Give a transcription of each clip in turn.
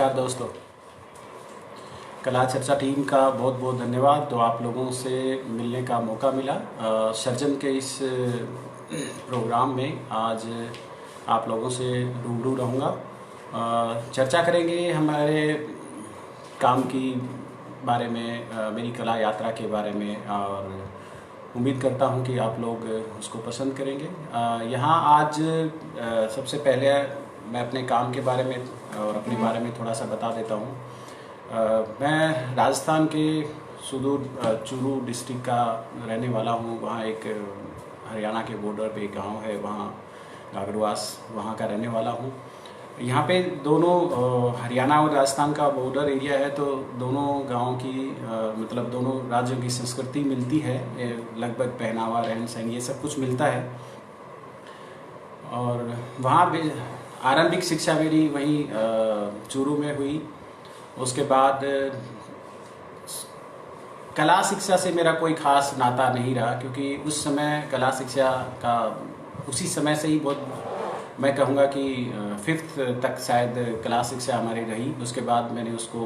नमस्कार दोस्तों। कला चर्चा टीम का बहुत बहुत धन्यवाद। तो आप लोगों से मिलने का मौका मिला सर्जन के इस प्रोग्राम में। आज आप लोगों से रूबरू रहूँगा। चर्चा करेंगे हमारे काम की बारे में, मेरी कला यात्रा के बारे में, और उम्मीद करता हूँ कि आप लोग उसको पसंद करेंगे। यहाँ आज सबसे पहले मैं अपने काम के बारे में और अपने बारे में थोड़ा सा बता देता हूँ। मैं राजस्थान के सुदूर चूरू डिस्ट्रिक्ट का रहने वाला हूँ। वहाँ एक हरियाणा के बॉर्डर पे एक गांव है, वहाँ गागड़वास, वहाँ का रहने वाला हूँ। यहाँ पे दोनों हरियाणा और राजस्थान का बॉर्डर एरिया है, तो दोनों गाँव की मतलब दोनों राज्यों की संस्कृति मिलती है। लगभग पहनावा, रहन सहन, ये सब कुछ मिलता है। और वहाँ भी आरंभिक शिक्षा मेरी वहीं चूरू में हुई। उसके बाद कला शिक्षा से मेरा कोई खास नाता नहीं रहा, क्योंकि उस समय कला शिक्षा का उसी समय से ही बहुत, मैं कहूँगा कि 5th तक शायद कला शिक्षा हमारी रही। उसके बाद मैंने उसको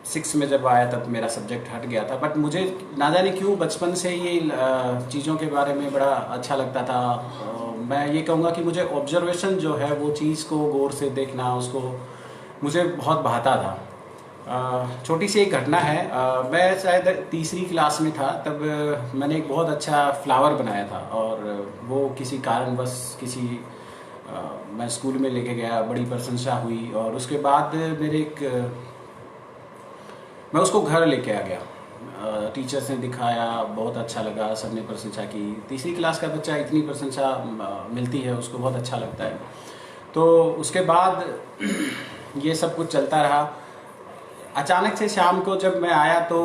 6 में जब आया तब मेरा सब्जेक्ट हट गया था। बट मुझे ना जाने क्यों बचपन से ये चीज़ों के बारे में बड़ा अच्छा लगता था। मैं ये कहूँगा कि मुझे ऑब्जर्वेशन जो है, वो चीज़ को गौर से देखना, उसको मुझे बहुत भाता था। छोटी सी एक घटना है। मैं शायद 3री क्लास में था, तब मैंने एक बहुत अच्छा फ्लावर बनाया था, और वो किसी कारणवश मैं स्कूल में लेके गया, बड़ी प्रशंसा हुई। और उसके बाद मैं उसको घर लेके आ गया। टीचर्स ने दिखाया, बहुत अच्छा लगा, सबने प्रशंसा की। 3री क्लास का बच्चा, इतनी प्रशंसा मिलती है, उसको बहुत अच्छा लगता है। तो उसके बाद ये सब कुछ चलता रहा। अचानक से शाम को जब मैं आया तो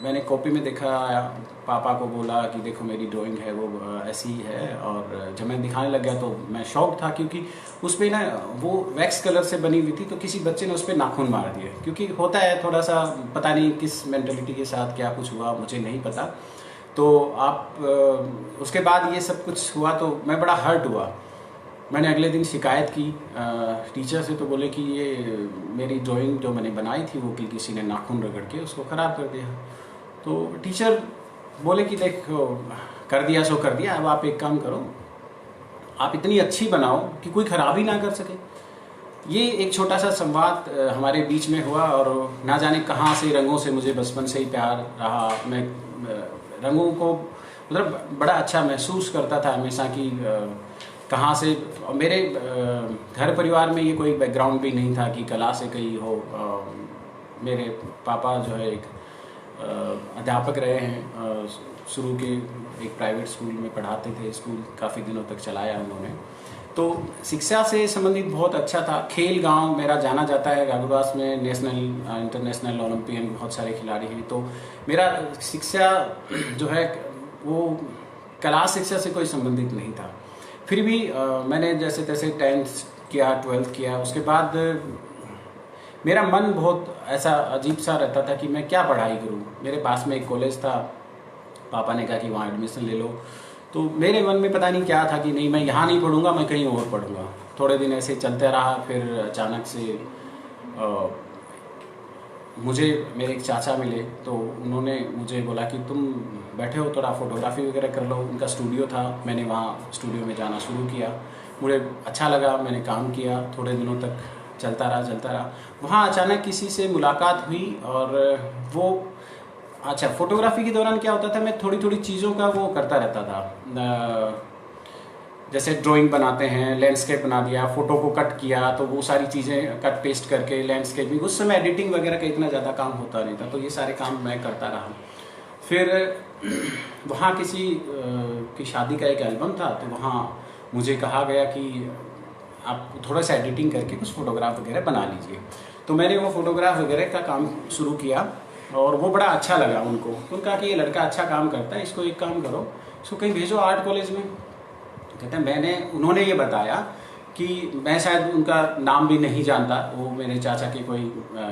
मैंने कॉपी में देखा, पापा को बोला कि देखो मेरी ड्राइंग है वो ऐसी ही है। और जब मैं दिखाने लग गया तो मैं शॉक था, क्योंकि उस पर ना वो वैक्स कलर से बनी हुई थी। तो किसी बच्चे ने उस पर नाखून मार दिए, क्योंकि होता है थोड़ा सा, पता नहीं किस मेंटलिटी के साथ क्या कुछ हुआ, मुझे नहीं पता। तो उसके बाद ये सब कुछ हुआ तो मैं बड़ा हर्ट हुआ। मैंने अगले दिन शिकायत की टीचर से, तो बोले कि ये मेरी ड्राइंग जो मैंने बनाई थी वो किसी ने नाखून रगड़ के उसको ख़राब कर दिया। तो टीचर बोले कि देखो, कर दिया सो कर दिया, अब आप एक काम करो, आप इतनी अच्छी बनाओ कि कोई ख़राब ही ना कर सके। ये एक छोटा सा संवाद हमारे बीच में हुआ। और ना जाने कहाँ से रंगों से मुझे बचपन से ही प्यार रहा। मैं रंगों को मतलब बड़ा अच्छा महसूस करता था हमेशा कि कहाँ से। मेरे घर परिवार में ये कोई बैकग्राउंड भी नहीं था कि कला से कहीं हो। मेरे पापा जो है एक अध्यापक रहे हैं, शुरू के एक प्राइवेट स्कूल में पढ़ाते थे। स्कूल काफ़ी दिनों तक चलाया उन्होंने। तो शिक्षा से संबंधित बहुत अच्छा था। खेल गांव मेरा जाना जाता है, गागड़वास में नेशनल इंटरनेशनल ओलंपियन बहुत सारे खिलाड़ी हैं। तो मेरा शिक्षा जो है वो कला शिक्षा से कोई संबंधित नहीं था। फिर भी मैंने जैसे तैसे 10th किया, 12th किया। उसके बाद मेरा मन बहुत ऐसा अजीब सा रहता था कि मैं क्या पढ़ाई करूं। मेरे पास में एक कॉलेज था, पापा ने कहा कि वहाँ एडमिशन ले लो। तो मेरे मन में पता नहीं क्या था कि नहीं, मैं यहाँ नहीं पढ़ूंगा, मैं कहीं और पढ़ूंगा। थोड़े दिन ऐसे चलते रहा। फिर अचानक से मुझे मेरे एक चाचा मिले, तो उन्होंने मुझे बोला कि तुम बैठे हो, थोड़ा फोटोग्राफी वगैरह कर लो। उनका स्टूडियो था, मैंने वहाँ स्टूडियो में जाना शुरू किया। मुझे अच्छा लगा, मैंने काम किया, थोड़े दिनों तक चलता रहा। वहाँ अचानक किसी से मुलाकात हुई, और वो अच्छा, फोटोग्राफी के दौरान क्या होता था, मैं थोड़ी थोड़ी चीज़ों का वो करता रहता था। जैसे ड्राइंग बनाते हैं, लैंडस्केप बना दिया, फ़ोटो को कट किया, तो वो सारी चीज़ें कट पेस्ट करके लैंडस्केपिंग। उस समय एडिटिंग वगैरह का इतना ज़्यादा काम होता नहीं था, तो ये सारे काम मैं करता रहा। फिर वहाँ किसी की शादी का एक एल्बम था, तो वहाँ मुझे कहा गया कि आप थोड़ा सा एडिटिंग करके कुछ फ़ोटोग्राफ वगैरह बना लीजिए। तो मैंने वो फ़ोटोग्राफ वगैरह का काम शुरू किया, और वो बड़ा अच्छा लगा उनको। तो उनका कि ये लड़का अच्छा काम करता है, इसको एक काम करो, इसको कहीं भेजो आर्ट कॉलेज में। कहते हैं उन्होंने ये बताया कि मैं शायद उनका नाम भी नहीं जानता, वो मेरे चाचा के कोई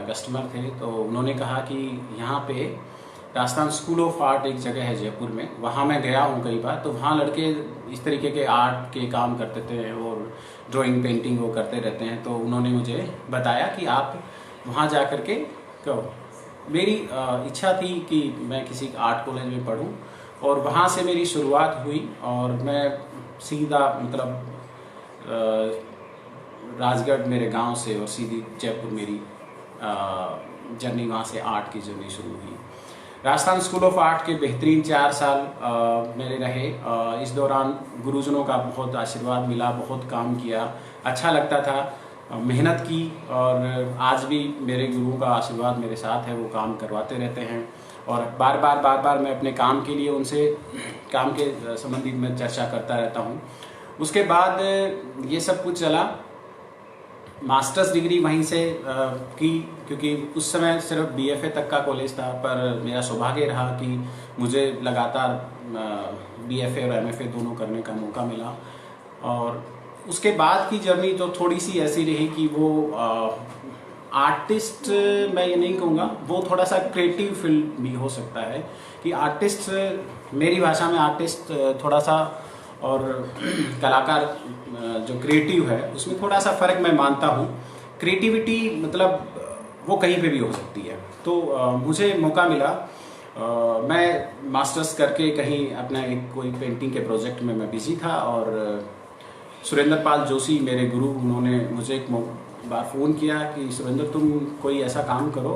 कस्टमर थे। तो उन्होंने कहा कि यहाँ पे राजस्थान स्कूल ऑफ आर्ट एक जगह है जयपुर में, वहाँ मैं गया हूँ कई बार। तो वहाँ लड़के इस तरीके के आर्ट के काम करते थे, और ड्राइंग पेंटिंग वो करते रहते हैं। तो उन्होंने मुझे बताया कि आप वहाँ जा कर के करो। मेरी इच्छा थी कि मैं किसी आर्ट कॉलेज में पढूं और वहाँ से मेरी शुरुआत हुई और मैं सीधा मतलब राजगढ़ मेरे गांव से और सीधी जयपुर मेरी जर्नी, वहाँ से आर्ट की जर्नी शुरू हुई। राजस्थान स्कूल ऑफ आर्ट के बेहतरीन 4 साल मेरे रहे। इस दौरान गुरुजनों का बहुत आशीर्वाद मिला, बहुत काम किया, अच्छा लगता था, मेहनत की और आज भी मेरे गुरुओं का आशीर्वाद मेरे साथ है, वो काम करवाते रहते हैं और बार बार मैं अपने काम के लिए उनसे काम के संबंधित में चर्चा करता रहता हूँ। उसके बाद ये सब कुछ चला, मास्टर्स डिग्री वहीं से की, क्योंकि उस समय सिर्फ BFA तक का कॉलेज था, पर मेरा सौभाग्य रहा कि मुझे लगातार BFA और MFA दोनों करने का मौका मिला। और उसके बाद की जर्नी तो थोड़ी सी ऐसी रही कि वो आर्टिस्ट मैं ये नहीं कहूँगा, वो थोड़ा सा क्रिएटिव फील्ड भी हो सकता है कि आर्टिस्ट, मेरी भाषा में आर्टिस्ट थोड़ा सा और कलाकार जो क्रिएटिव है उसमें थोड़ा सा फ़र्क मैं मानता हूँ। क्रिएटिविटी मतलब वो कहीं पे भी हो सकती है। तो मुझे मौका मिला, मैं मास्टर्स करके कहीं अपना एक कोई पेंटिंग के प्रोजेक्ट में मैं बिजी था और सुरेंद्र पाल जोशी मेरे गुरु, उन्होंने मुझे एक बार फ़ोन किया कि सुरेंद्र तुम कोई ऐसा काम करो,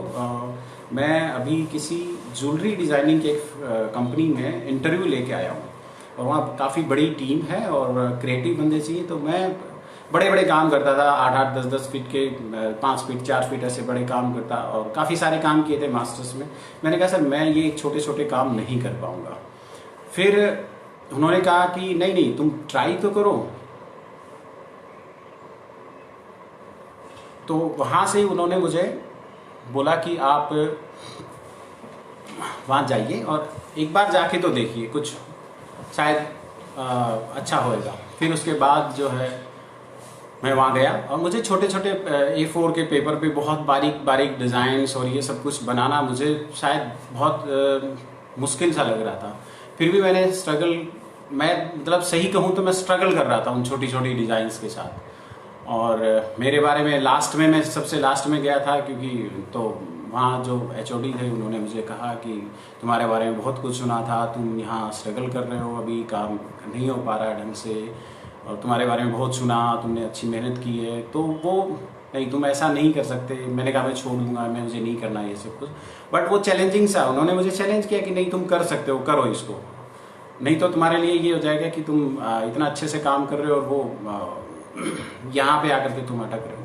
मैं अभी किसी ज्वेलरी डिज़ाइनिंग के एक कंपनी में इंटरव्यू लेके आया हूँ और वहाँ काफ़ी बड़ी टीम है और क्रिएटिव बंदे चाहिए। तो मैं बड़े बड़े काम करता था, 8-8, 10-10 फीट के, 5 फीट 4 फीट ऐसे बड़े काम करता और काफ़ी सारे काम किए थे मास्टर्स में। मैंने कहा सर मैं ये छोटे छोटे काम नहीं कर पाऊँगा। फिर उन्होंने कहा कि नहीं तुम ट्राई तो करो। तो वहाँ से उन्होंने मुझे बोला कि आप वहाँ जाइए और एक बार जाके तो देखिए, कुछ शायद अच्छा होएगा। फिर उसके बाद जो है मैं वहाँ गया और मुझे छोटे छोटे A4 के पेपर पे बहुत बारीक बारीक डिज़ाइंस और ये सब कुछ बनाना मुझे शायद बहुत मुश्किल सा लग रहा था। फिर भी मैंने स्ट्रगल, मैं मतलब सही कहूँ तो मैं स्ट्रगल कर रहा था उन छोटी छोटी डिज़ाइंस के साथ। और मेरे बारे में लास्ट में, मैं सबसे लास्ट में गया था क्योंकि तो वहाँ जो HOD थे उन्होंने मुझे कहा कि तुम्हारे बारे में बहुत कुछ सुना था, तुम यहाँ स्ट्रगल कर रहे हो, अभी काम नहीं हो पा रहा है ढंग से और तुम्हारे बारे में बहुत सुना, तुमने अच्छी मेहनत की है, तो वो नहीं तुम ऐसा नहीं कर सकते। मैंने कहा मैं छोड़ दूंगा, मैं मुझे नहीं करना ये सब कुछ। बट वो चैलेंजिंग सा, उन्होंने मुझे चैलेंज किया कि नहीं तुम कर सकते हो, करो इसको, नहीं तो तुम्हारे लिए ये हो जाएगा कि तुम इतना अच्छे से काम कर रहे हो और वो यहाँ पे आकर के तुम अटक रहे हो।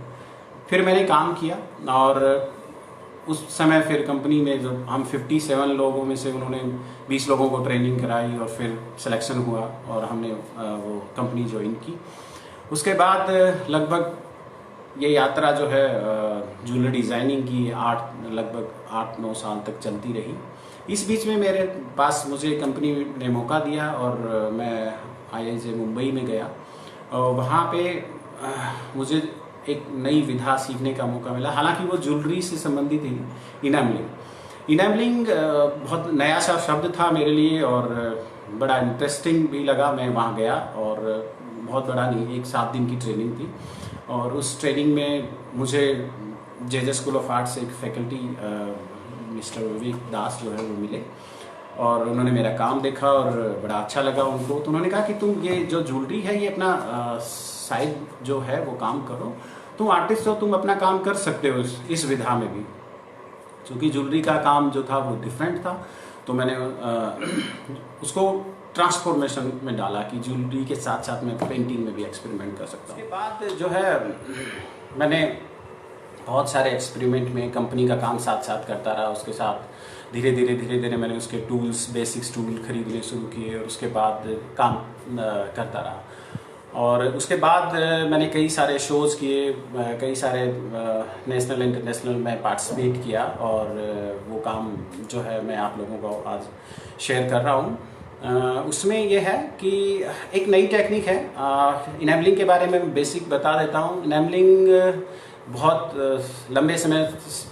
फिर मैंने काम किया और उस समय फिर कंपनी में जब हम 57 लोगों में से उन्होंने 20 लोगों को ट्रेनिंग कराई और फिर सिलेक्शन हुआ और हमने वो कंपनी ज्वाइन की। उसके बाद लगभग ये यात्रा जो है ज्वेलरी डिज़ाइनिंग की लगभग 8-9 साल तक चलती रही। इस बीच में मेरे पास मुझे कंपनी ने मौका दिया और मैं IIJ मुंबई में गया और वहाँ पे मुझे एक नई विधा सीखने का मौका मिला। हालांकि वो ज्वेलरी से संबंधित थी, इनामलिंग बहुत नया सा शब्द था मेरे लिए और बड़ा इंटरेस्टिंग भी लगा। मैं वहाँ गया और बहुत बड़ा नहीं, 7 दिन की ट्रेनिंग थी और उस ट्रेनिंग में मुझे JJ स्कूल ऑफ आर्ट से एक फैकल्टी मिस्टर विवेक दास जो है वो मिले और उन्होंने मेरा काम देखा और बड़ा अच्छा लगा उनको। तो उन्होंने कहा कि तुम ये जो ज्वेलरी है ये अपना साइड जो है वो काम करो, तुम आर्टिस्ट हो, तुम अपना काम कर सकते हो इस विधा में भी। क्योंकि ज्वेलरी का काम जो था वो डिफरेंट था, तो मैंने उसको ट्रांसफॉर्मेशन में डाला कि ज्वेलरी के साथ साथ मैं पेंटिंग में भी एक्सपेरिमेंट कर सकता हूँ। उसके बाद जो है मैंने बहुत सारे एक्सपेरिमेंट में कंपनी का काम साथ साथ करता रहा। उसके साथ धीरे धीरे मैंने उसके टूल्स, बेसिक्स टूल खरीदने शुरू किए और उसके बाद काम करता रहा। और उसके बाद मैंने कई सारे शोज़ किए, कई सारे नेशनल इंटरनेशनल में पार्टिसिपेट किया और वो काम जो है मैं आप लोगों को आज शेयर कर रहा हूँ। उसमें ये है कि एक नई टेक्निक है इनेबलिंग के बारे में बेसिक बता देता हूँ। इनेबलिंग बहुत लंबे समय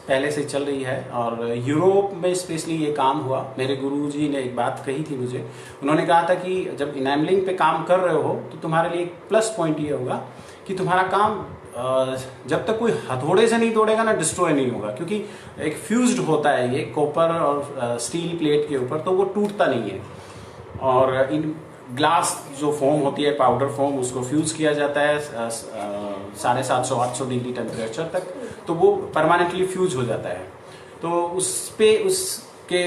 पहले से चल रही है और यूरोप में स्पेशली ये काम हुआ। मेरे गुरुजी ने एक बात कही थी मुझे, उन्होंने कहा था कि जब इनेबलिंग पे काम कर रहे हो तो तुम्हारे लिए एक प्लस पॉइंट ये होगा कि तुम्हारा काम जब तक कोई हथौड़े से नहीं तोड़ेगा ना, डिस्ट्रॉय नहीं होगा, क्योंकि एक फ्यूज्ड होता है ये कॉपर और स्टील प्लेट के ऊपर, तो वो टूटता नहीं है। और इन ग्लास जो फोम होती है, पाउडर फोम, उसको फ्यूज किया जाता है 750-800 डिग्री टेम्परेचर तक, तो वो परमानेंटली फ्यूज हो जाता है। तो उसके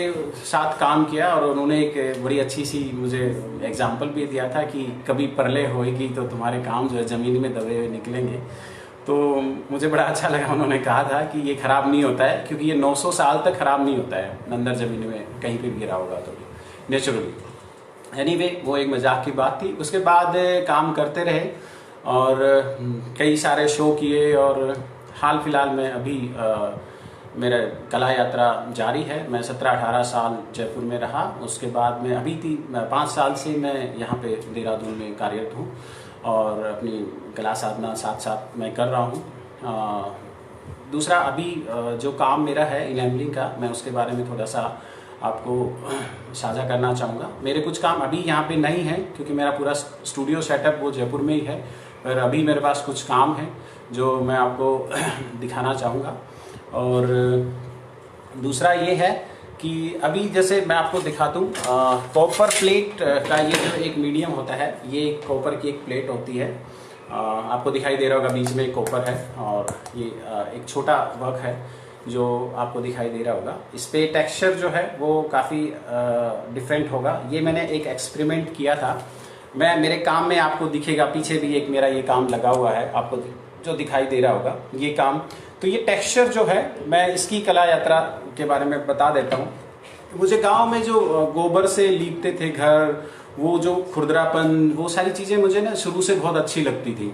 साथ काम किया और उन्होंने एक बड़ी अच्छी सी मुझे एग्जाम्पल भी दिया था कि कभी प्रलय होएगी तो तुम्हारे काम जो है ज़मीन में दबे हुए निकलेंगे। तो मुझे बड़ा अच्छा लगा, उन्होंने कहा था कि ये ख़राब नहीं होता है, क्योंकि ये 900 साल तक ख़राब नहीं होता है अंदर ज़मीन में कहीं पे भी गिरा होगा तो नेचुरली। एनीवे, वो एक मजाक की बात थी। उसके बाद काम करते रहे और कई सारे शो किए और हाल फिलहाल में अभी मेरा कला यात्रा जारी है। मैं 17-18 साल जयपुर में रहा, उसके बाद में अभी 5 साल से मैं यहाँ पे देहरादून में कार्यरत हूँ और अपनी कला साधना साथ साथ मैं कर रहा हूँ। दूसरा अभी जो काम मेरा है इनेबलिंग का, मैं उसके बारे में थोड़ा सा आपको साझा करना चाहूँगा। मेरे कुछ काम अभी यहाँ पे नहीं हैं क्योंकि मेरा पूरा स्टूडियो सेटअप वो जयपुर में ही है, पर अभी मेरे पास कुछ काम है जो मैं आपको दिखाना चाहूँगा। और दूसरा ये है कि अभी जैसे मैं आपको दिखाता हूँ, कॉपर प्लेट का ये जो एक मीडियम होता है, ये एक कॉपर की एक प्लेट होती है। आपको दिखाई दे रहा होगा बीच में एक कॉपर है और ये एक छोटा वर्क है जो आपको दिखाई दे रहा होगा। इस पे टेक्सचर जो है वो काफ़ी डिफरेंट होगा। ये मैंने एक एक्सपेरिमेंट किया था। मेरे काम में आपको दिखेगा, पीछे भी एक मेरा ये काम लगा हुआ है, आपको जो दिखाई दे रहा होगा ये काम। तो ये टेक्सचर जो है, मैं इसकी कला यात्रा के बारे में बता देता हूँ। मुझे गांव में जो गोबर से लीपते थे घर, वो जो खुरदरापन, वो सारी चीज़ें मुझे ना शुरू से बहुत अच्छी लगती थी।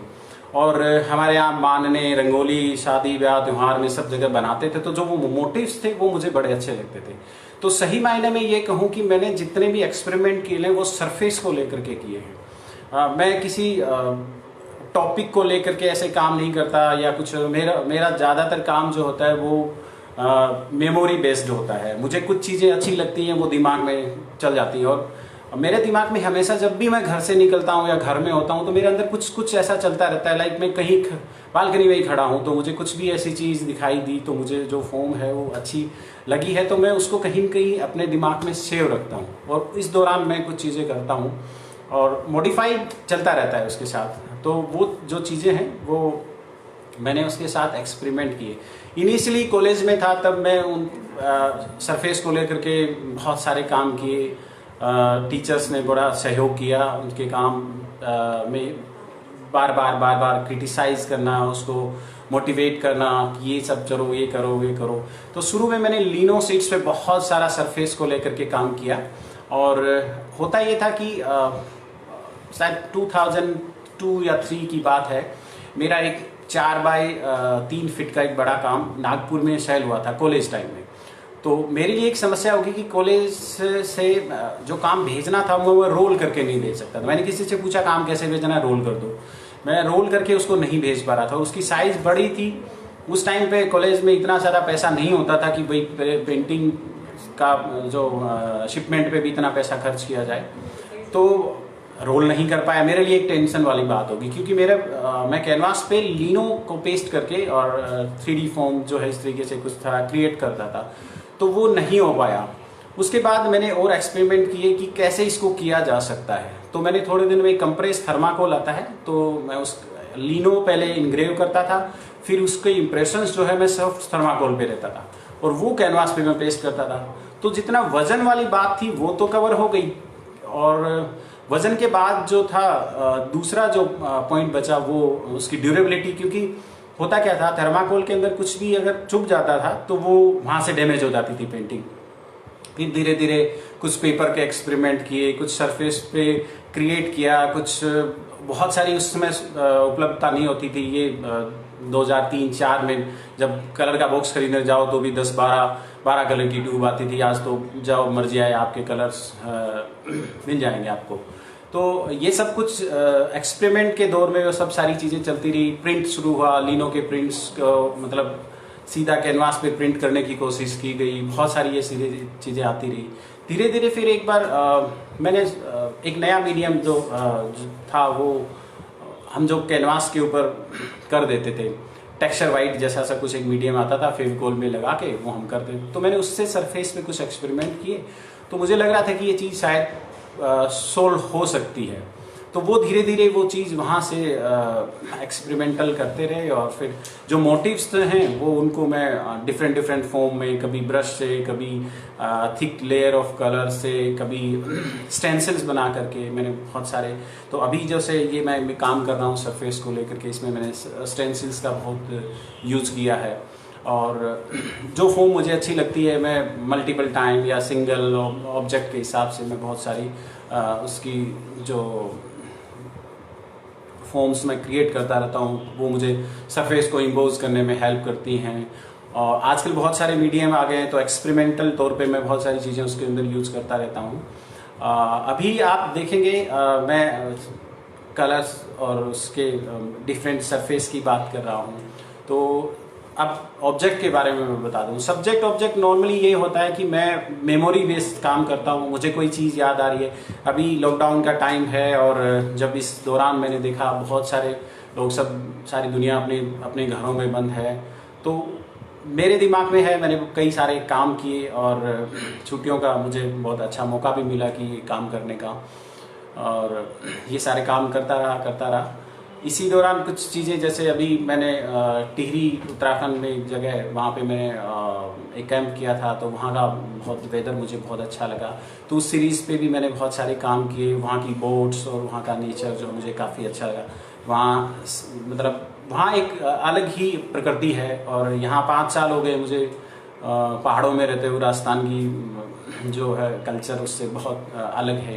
और हमारे यहाँ मानने, रंगोली, शादी ब्याह त्यौहार में सब जगह बनाते थे, तो जो वो मोटिव्स थे वो मुझे बड़े अच्छे लगते थे। तो सही मायने में ये कहूँ कि मैंने जितने भी एक्सपेरिमेंट किए हैं वो सरफेस को लेकर के किए हैं। मैं किसी टॉपिक को लेकर के ऐसे काम नहीं करता या कुछ। मेरा ज़्यादातर काम जो होता है वो मेमोरी बेस्ड होता है। मुझे कुछ चीज़ें अच्छी लगती हैं, वो दिमाग में चल जाती हैं। और मेरे दिमाग में हमेशा जब भी मैं घर से निकलता हूँ या घर में होता हूँ तो मेरे अंदर कुछ ऐसा चलता रहता है। लाइक मैं कहीं बालकनी में ही खड़ा हूँ तो मुझे कुछ भी ऐसी चीज़ दिखाई दी, तो मुझे जो फॉर्म है वो अच्छी लगी है, तो मैं उसको कहीं न कहीं अपने दिमाग में सेव रखता हूँ और इस दौरान मैं कुछ चीज़ें करता हूँ और मॉडिफाई चलता रहता है उसके साथ। तो वो जो चीज़ें हैं वो मैंने उसके साथ एक्सपेरिमेंट किए। इनिशियली कॉलेज में था तब मैं उन सरफेस को लेकर के बहुत सारे काम किए। टीचर्स ने बड़ा सहयोग किया, उनके काम में बार बार क्रिटिसाइज करना, उसको मोटिवेट करना कि ये सब चलो, ये करो, ये करो। तो शुरू में मैंने लिनो शीट्स पे बहुत सारा सरफेस को लेकर के काम किया और होता ये था कि शायद 2002 या 3 की बात है। मेरा एक 4 बाय 3 फीट का एक बड़ा काम नागपुर में सेल हुआ था कॉलेज टाइम में। तो मेरे लिए एक समस्या होगी कि कॉलेज से जो काम भेजना था वो रोल करके नहीं भेज सकता था। मैंने किसी से पूछा काम कैसे भेजना है, रोल कर दो। मैं रोल करके उसको नहीं भेज पा रहा था, उसकी साइज़ बड़ी थी। उस टाइम पे कॉलेज में इतना ज़्यादा पैसा नहीं होता था कि भाई पेंटिंग का जो शिपमेंट पे भी इतना पैसा खर्च किया जाए, तो रोल नहीं कर पाया। मेरे लिए एक टेंशन वाली बात होगी क्योंकि मैं कैनवास पे लिनो को पेस्ट करके और 3D फॉर्म जो है इस तरीके से कुछ था क्रिएट करता था, तो वो नहीं हो पाया। उसके बाद मैंने और एक्सपेरिमेंट किए कि कैसे इसको किया जा सकता है। तो मैंने थोड़े दिन में कंप्रेस थर्माकोल आता है, तो मैं उस लिनो पहले इनग्रेव करता था, फिर उसके इम्प्रेशंस जो है मैं सॉफ्ट थर्माकोल पे रहता था और वो कैनवास पे मैं पेस्ट करता था। तो जितना वजन वाली बात थी वो तो कवर हो गई। और वजन के बाद जो था दूसरा जो पॉइंट बचा वो उसकी ड्यूरेबिलिटी, क्योंकि होता क्या था, थर्माकोल के अंदर कुछ भी अगर चुभ जाता था तो वो वहाँ से डैमेज हो जाती थी पेंटिंग। फिर धीरे धीरे कुछ पेपर के एक्सपेरिमेंट किए, कुछ सरफेस पे क्रिएट किया, कुछ बहुत सारी उस समय उपलब्धता नहीं होती थी। ये 2003-4 में जब कलर का बॉक्स खरीदने जाओ तो भी 10-12 कलर की ट्यूब आती थी। आज तो जाओ मर्जी आए आपके कलर्स मिल जाएंगे आपको। तो ये सब कुछ एक्सपेरिमेंट के दौर में वो सब सारी चीज़ें चलती रही। प्रिंट शुरू हुआ, लिनो के प्रिंट्स को मतलब सीधा कैनवास पे प्रिंट करने की कोशिश की गई। बहुत सारी ये चीज़ें आती रही। धीरे धीरे फिर एक बार मैंने एक नया मीडियम जो था वो हम जो कैनवास के ऊपर कर देते थे, टेक्सचर वाइट जैसा सा कुछ एक मीडियम आता था, फेविकोल में लगा के वो हम करते थे। तो मैंने उससे सरफेस पे कुछ एक्सपेरिमेंट किए, तो मुझे लग रहा था कि ये चीज़ शायद सोल्व हो सकती है। तो वो धीरे धीरे वो चीज़ वहाँ से एक्सपेरिमेंटल करते रहे, और फिर जो मोटिव्स हैं वो उनको मैं डिफरेंट डिफरेंट फॉर्म में, कभी ब्रश से, कभी थिक लेयर ऑफ कलर से, कभी स्टेंसिल्स बना करके मैंने बहुत सारे। तो अभी जैसे ये मैं काम कर रहा हूँ सरफेस को लेकर के, इसमें मैंने स्टेंसिल्स का बहुत यूज़ किया है। और जो फॉर्म मुझे अच्छी लगती है मैं मल्टीपल टाइम या सिंगल ऑब्जेक्ट के हिसाब से मैं बहुत सारी उसकी जो फॉर्म्स में क्रिएट करता रहता हूँ, वो मुझे सरफेस को इम्पोज करने में हेल्प करती हैं। और आजकल बहुत सारे मीडियम आ गए हैं, तो एक्सपेरिमेंटल तौर पे मैं बहुत सारी चीज़ें उसके अंदर यूज़ करता रहता हूँ। अभी आप देखेंगे मैं कलर्स और उसके डिफरेंट सरफेस की बात कर रहा हूँ। तो अब ऑब्जेक्ट के बारे में मैं बता दूं। सब्जेक्ट ऑब्जेक्ट नॉर्मली ये होता है कि मैं मेमोरी बेस्ड काम करता हूँ, मुझे कोई चीज़ याद आ रही है। अभी लॉकडाउन का टाइम है, और जब इस दौरान मैंने देखा बहुत सारे लोग, सारी दुनिया अपने अपने घरों में बंद है, तो मेरे दिमाग में है, मैंने कई सारे काम किए, और छुट्टियों का मुझे बहुत अच्छा मौका भी मिला कि काम करने का, और ये सारे काम करता रहा। इसी दौरान कुछ चीज़ें, जैसे अभी मैंने टिहरी उत्तराखंड में एक जगह है, वहाँ पे मैंने एक कैंप किया था, तो वहाँ का बहुत वेदर मुझे बहुत अच्छा लगा। तो उस सीरीज़ पे भी मैंने बहुत सारे काम किए, वहाँ की बोट्स और वहाँ का नेचर जो मुझे काफ़ी अच्छा लगा। वहाँ मतलब वहाँ एक अलग ही प्रकृति है, और यहाँ 5 साल हो गए मुझे पहाड़ों में रहते हुए। राजस्थान की जो है कल्चर उससे बहुत अलग है,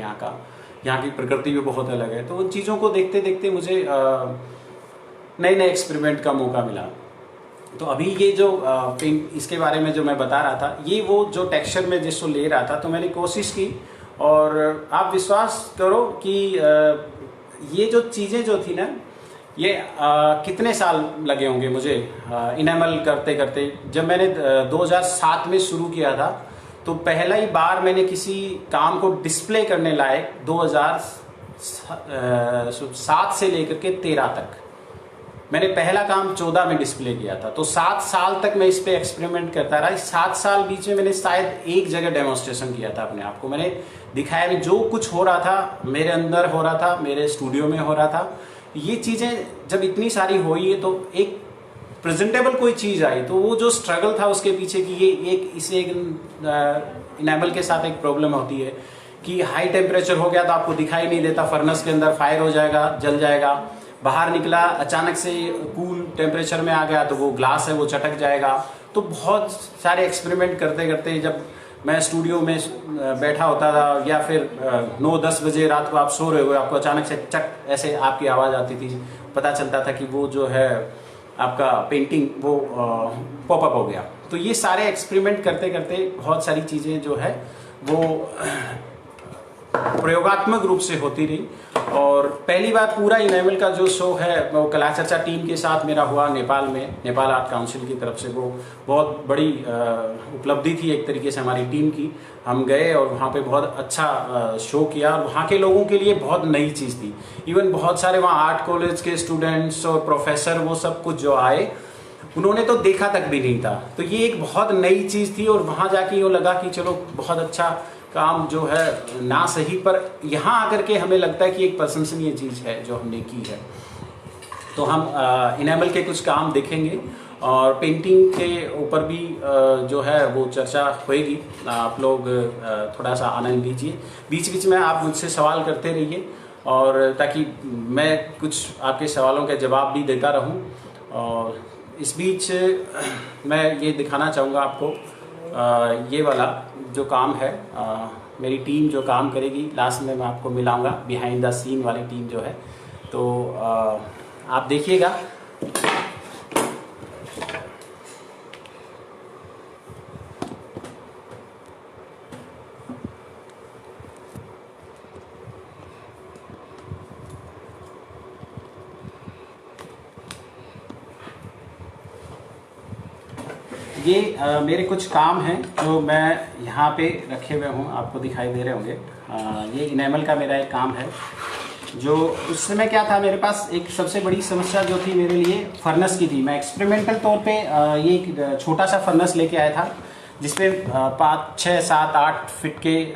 यहाँ की प्रकृति भी बहुत अलग है। तो उन चीज़ों को देखते देखते मुझे नए नए एक्सपेरिमेंट का मौका मिला। तो अभी ये जो पेंट, इसके बारे में जो मैं बता रहा था, ये वो जो टेक्सचर में जिसको ले रहा था, तो मैंने कोशिश की, और आप विश्वास करो कि ये जो चीज़ें जो थी ना, ये कितने साल लगे होंगे मुझे इनेमल करते करते। जब मैंने 2007 में शुरू किया था, तो पहला ही बार मैंने किसी काम को डिस्प्ले करने लायक 2007 से लेकर के 13 तक मैंने पहला काम 14 में डिस्प्ले किया था। तो 7 साल तक मैं इस पे एक्सपेरिमेंट करता रहा। 7 साल बीच में मैंने शायद एक जगह डेमोन्स्ट्रेशन किया था अपने आप को। मैंने दिखाया कि जो कुछ हो रहा था मेरे अंदर हो रहा था, मेरे स्टूडियो में हो रहा था। ये चीज़ें जब इतनी सारी हुई है, तो एक प्रेजेंटेबल कोई चीज़ आई, तो वो जो स्ट्रगल था उसके पीछे की, ये इसे इनेमल के साथ एक प्रॉब्लम होती है कि हाई टेम्परेचर हो गया तो आपको दिखाई नहीं देता, फर्नेस के अंदर फायर हो जाएगा, जल जाएगा। बाहर निकला, अचानक से कूल टेम्परेचर में आ गया, तो वो ग्लास है वो चटक जाएगा। तो बहुत सारे एक्सपेरिमेंट करते करते जब मैं स्टूडियो में बैठा होता था, या फिर 9-10 बजे रात को आप सो रहे हो, आपको अचानक से चट ऐसे आपकी आवाज़ आती थी, पता चलता था कि वो जो है आपका पेंटिंग वो पॉपअप हो गया। तो ये सारे एक्सपेरिमेंट करते करते बहुत सारी चीज़ें जो है वो प्रयोगात्मक रूप से होती रही। और पहली बार पूरा इनेमल का जो शो है वो कला चर्चा टीम के साथ मेरा हुआ नेपाल में, नेपाल आर्ट काउंसिल की तरफ से। वो बहुत बड़ी उपलब्धि थी एक तरीके से हमारी टीम की। हम गए और वहाँ पे बहुत अच्छा शो किया, और वहाँ के लोगों के लिए बहुत नई चीज़ थी। इवन बहुत सारे वहाँ आर्ट कॉलेज के स्टूडेंट्स और प्रोफेसर वो सब कुछ जो आए, उन्होंने तो देखा तक भी नहीं था। तो ये एक बहुत नई चीज़ थी, और वहाँ जाके ये लगा कि चलो बहुत अच्छा काम जो है, ना सही पर यहाँ आकर के हमें लगता है कि एक प्रशंसनीय चीज़ है जो हमने की है। तो हम इनेमल के कुछ काम देखेंगे, और पेंटिंग के ऊपर भी जो है वो चर्चा होएगी। आप लोग थोड़ा सा आनंद लीजिए, बीच बीच में आप मुझसे सवाल करते रहिए, और ताकि मैं कुछ आपके सवालों के जवाब भी देता रहूं। और इस बीच मैं ये दिखाना चाहूँगा आपको, ये वाला जो काम है, मेरी टीम जो काम करेगी, लास्ट में मैं आपको मिलाऊंगा बिहाइंड द सीन वाली टीम जो है। तो आप देखिएगा। ये मेरे कुछ काम हैं जो मैं यहाँ पे रखे हुए हूँ, आपको दिखाई दे रहे होंगे। ये इनेमल का मेरा एक काम है। जो उस समय क्या था मेरे पास, एक सबसे बड़ी समस्या जो थी मेरे लिए फर्नेस की थी। मैं एक्सपेरिमेंटल तौर पे ये एक छोटा सा फर्नेस लेके आया था जिसपे 5, 6, 7, 8 फीट के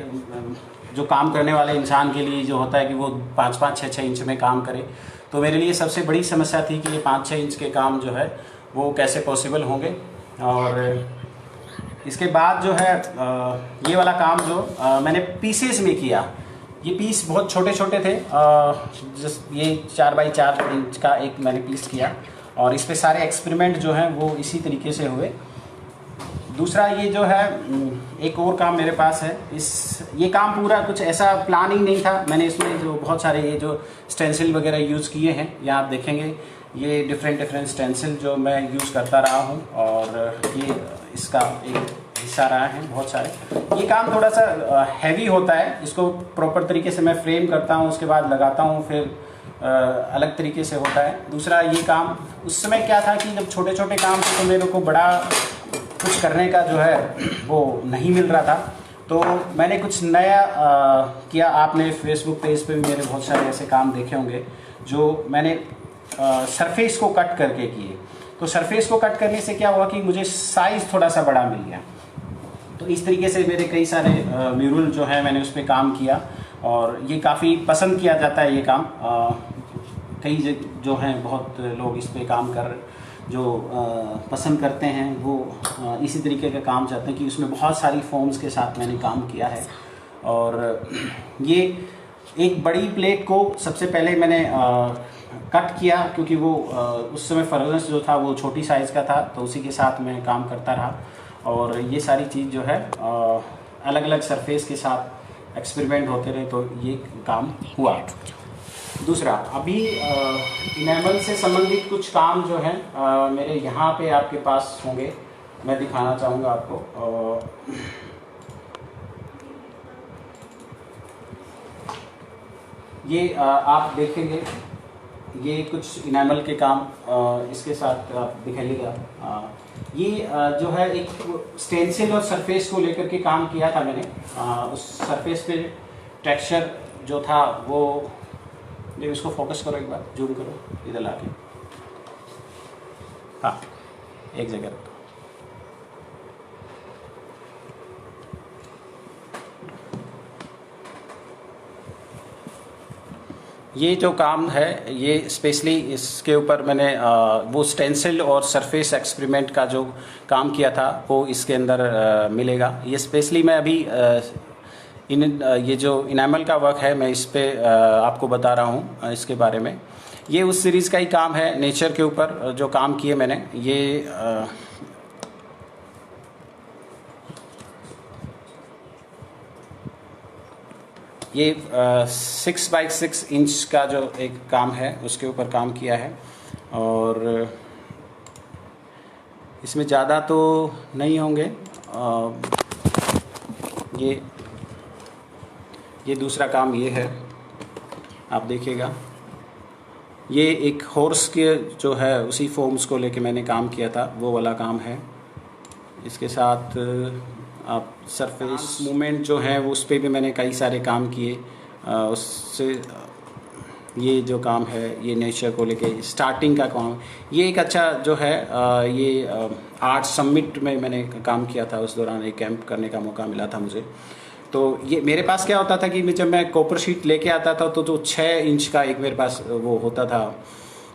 जो काम करने वाले इंसान के लिए जो होता है कि वो 5, 6 इंच में काम करे। तो मेरे लिए सबसे बड़ी समस्या थी कि ये 5-6 इंच के काम जो है वो कैसे पॉसिबल होंगे। और इसके बाद जो है ये वाला काम जो मैंने पीसेस में किया, ये पीस बहुत छोटे छोटे थे। ये 4x4 इंच का एक मैंने पीस किया और इस पे सारे एक्सपेरिमेंट जो हैं वो इसी तरीके से हुए। दूसरा ये जो है एक और काम मेरे पास है। ये काम पूरा कुछ ऐसा प्लानिंग नहीं था। मैंने इसमें जो बहुत सारे ये जो स्टेंसिल वगैरह यूज़ किए हैं, या आप देखेंगे ये डिफरेंट स्टेंसिल जो मैं यूज़ करता रहा हूँ और ये इसका एक हिस्सा रहा है बहुत सारे। ये काम थोड़ा सा हैवी होता है, इसको प्रॉपर तरीके से मैं फ्रेम करता हूँ, उसके बाद लगाता हूँ, फिर अलग तरीके से होता है। दूसरा ये काम उस समय क्या था कि जब छोटे छोटे काम थे तो मेरे को बड़ा कुछ करने का जो है वो नहीं मिल रहा था। तो मैंने कुछ नया किया। आपने फेसबुक पेज पे भी मेरे बहुत सारे ऐसे काम देखे होंगे जो मैंने सरफेस को कट करके किए। तो सरफेस को कट करने से क्या हुआ कि मुझे साइज़ थोड़ा सा बड़ा मिल गया। तो इस तरीके से मेरे कई सारे म्यूरल जो है मैंने उस पर काम किया और ये काफ़ी पसंद किया जाता है ये काम। कई जो हैं बहुत लोग इस पे काम कर जो पसंद करते हैं वो इसी तरीके का काम चाहते हैं कि उसमें बहुत सारी फॉर्म्स के साथ मैंने काम किया है। और ये एक बड़ी प्लेट को सबसे पहले मैंने कट किया क्योंकि वो उस समय फर्नेस जो था वो छोटी साइज़ का था, तो उसी के साथ मैं काम करता रहा। और ये सारी चीज़ जो है अलग अलग सरफेस के साथ एक्सपेरिमेंट होते रहे, तो ये काम हुआ। दूसरा अभी इनेमल से संबंधित कुछ काम जो है मेरे यहाँ पे आपके पास होंगे, मैं दिखाना चाहूँगा आपको। ये आप देखेंगे ये कुछ इनेमल के काम इसके साथ आप दिखाइएगा। ये जो है एक स्टेंसिल और सरफेस को लेकर के काम किया था मैंने। उस सरफेस पे टेक्सचर जो था वो, देखो इसको फोकस करो, एक बार जूम करो इधर लाके, हाँ एक जगह रखो। ये जो काम है ये स्पेशली इसके ऊपर मैंने वो स्टेंसिल और सरफेस एक्सपेरिमेंट का जो काम किया था वो इसके अंदर मिलेगा। ये स्पेशली मैं अभी ये जो इनेमल का वर्क है मैं इस पे आपको बता रहा हूँ इसके बारे में। ये उस सीरीज़ का ही काम है, नेचर के ऊपर जो काम किए मैंने। ये 6x6 इंच का जो एक काम है उसके ऊपर काम किया है। और इसमें ज़्यादा तो नहीं होंगे। ये दूसरा काम ये है, आप देखिएगा। ये एक हॉर्स के जो है उसी फॉर्म्स को लेके मैंने काम किया था, वो वाला काम है। इसके साथ आप सरफेस मूवमेंट जो है वो उस पर भी मैंने कई सारे काम किए। उससे ये जो काम है ये नेचर को लेके स्टार्टिंग का काम, ये एक अच्छा जो है ये आर्ट समिट में मैंने काम किया था। उस दौरान एक कैंप करने का मौका मिला था मुझे। तो ये मेरे पास क्या होता था कि जब मैं कॉपर शीट लेके आता था तो जो 6 इंच का एक मेरे पास वो होता था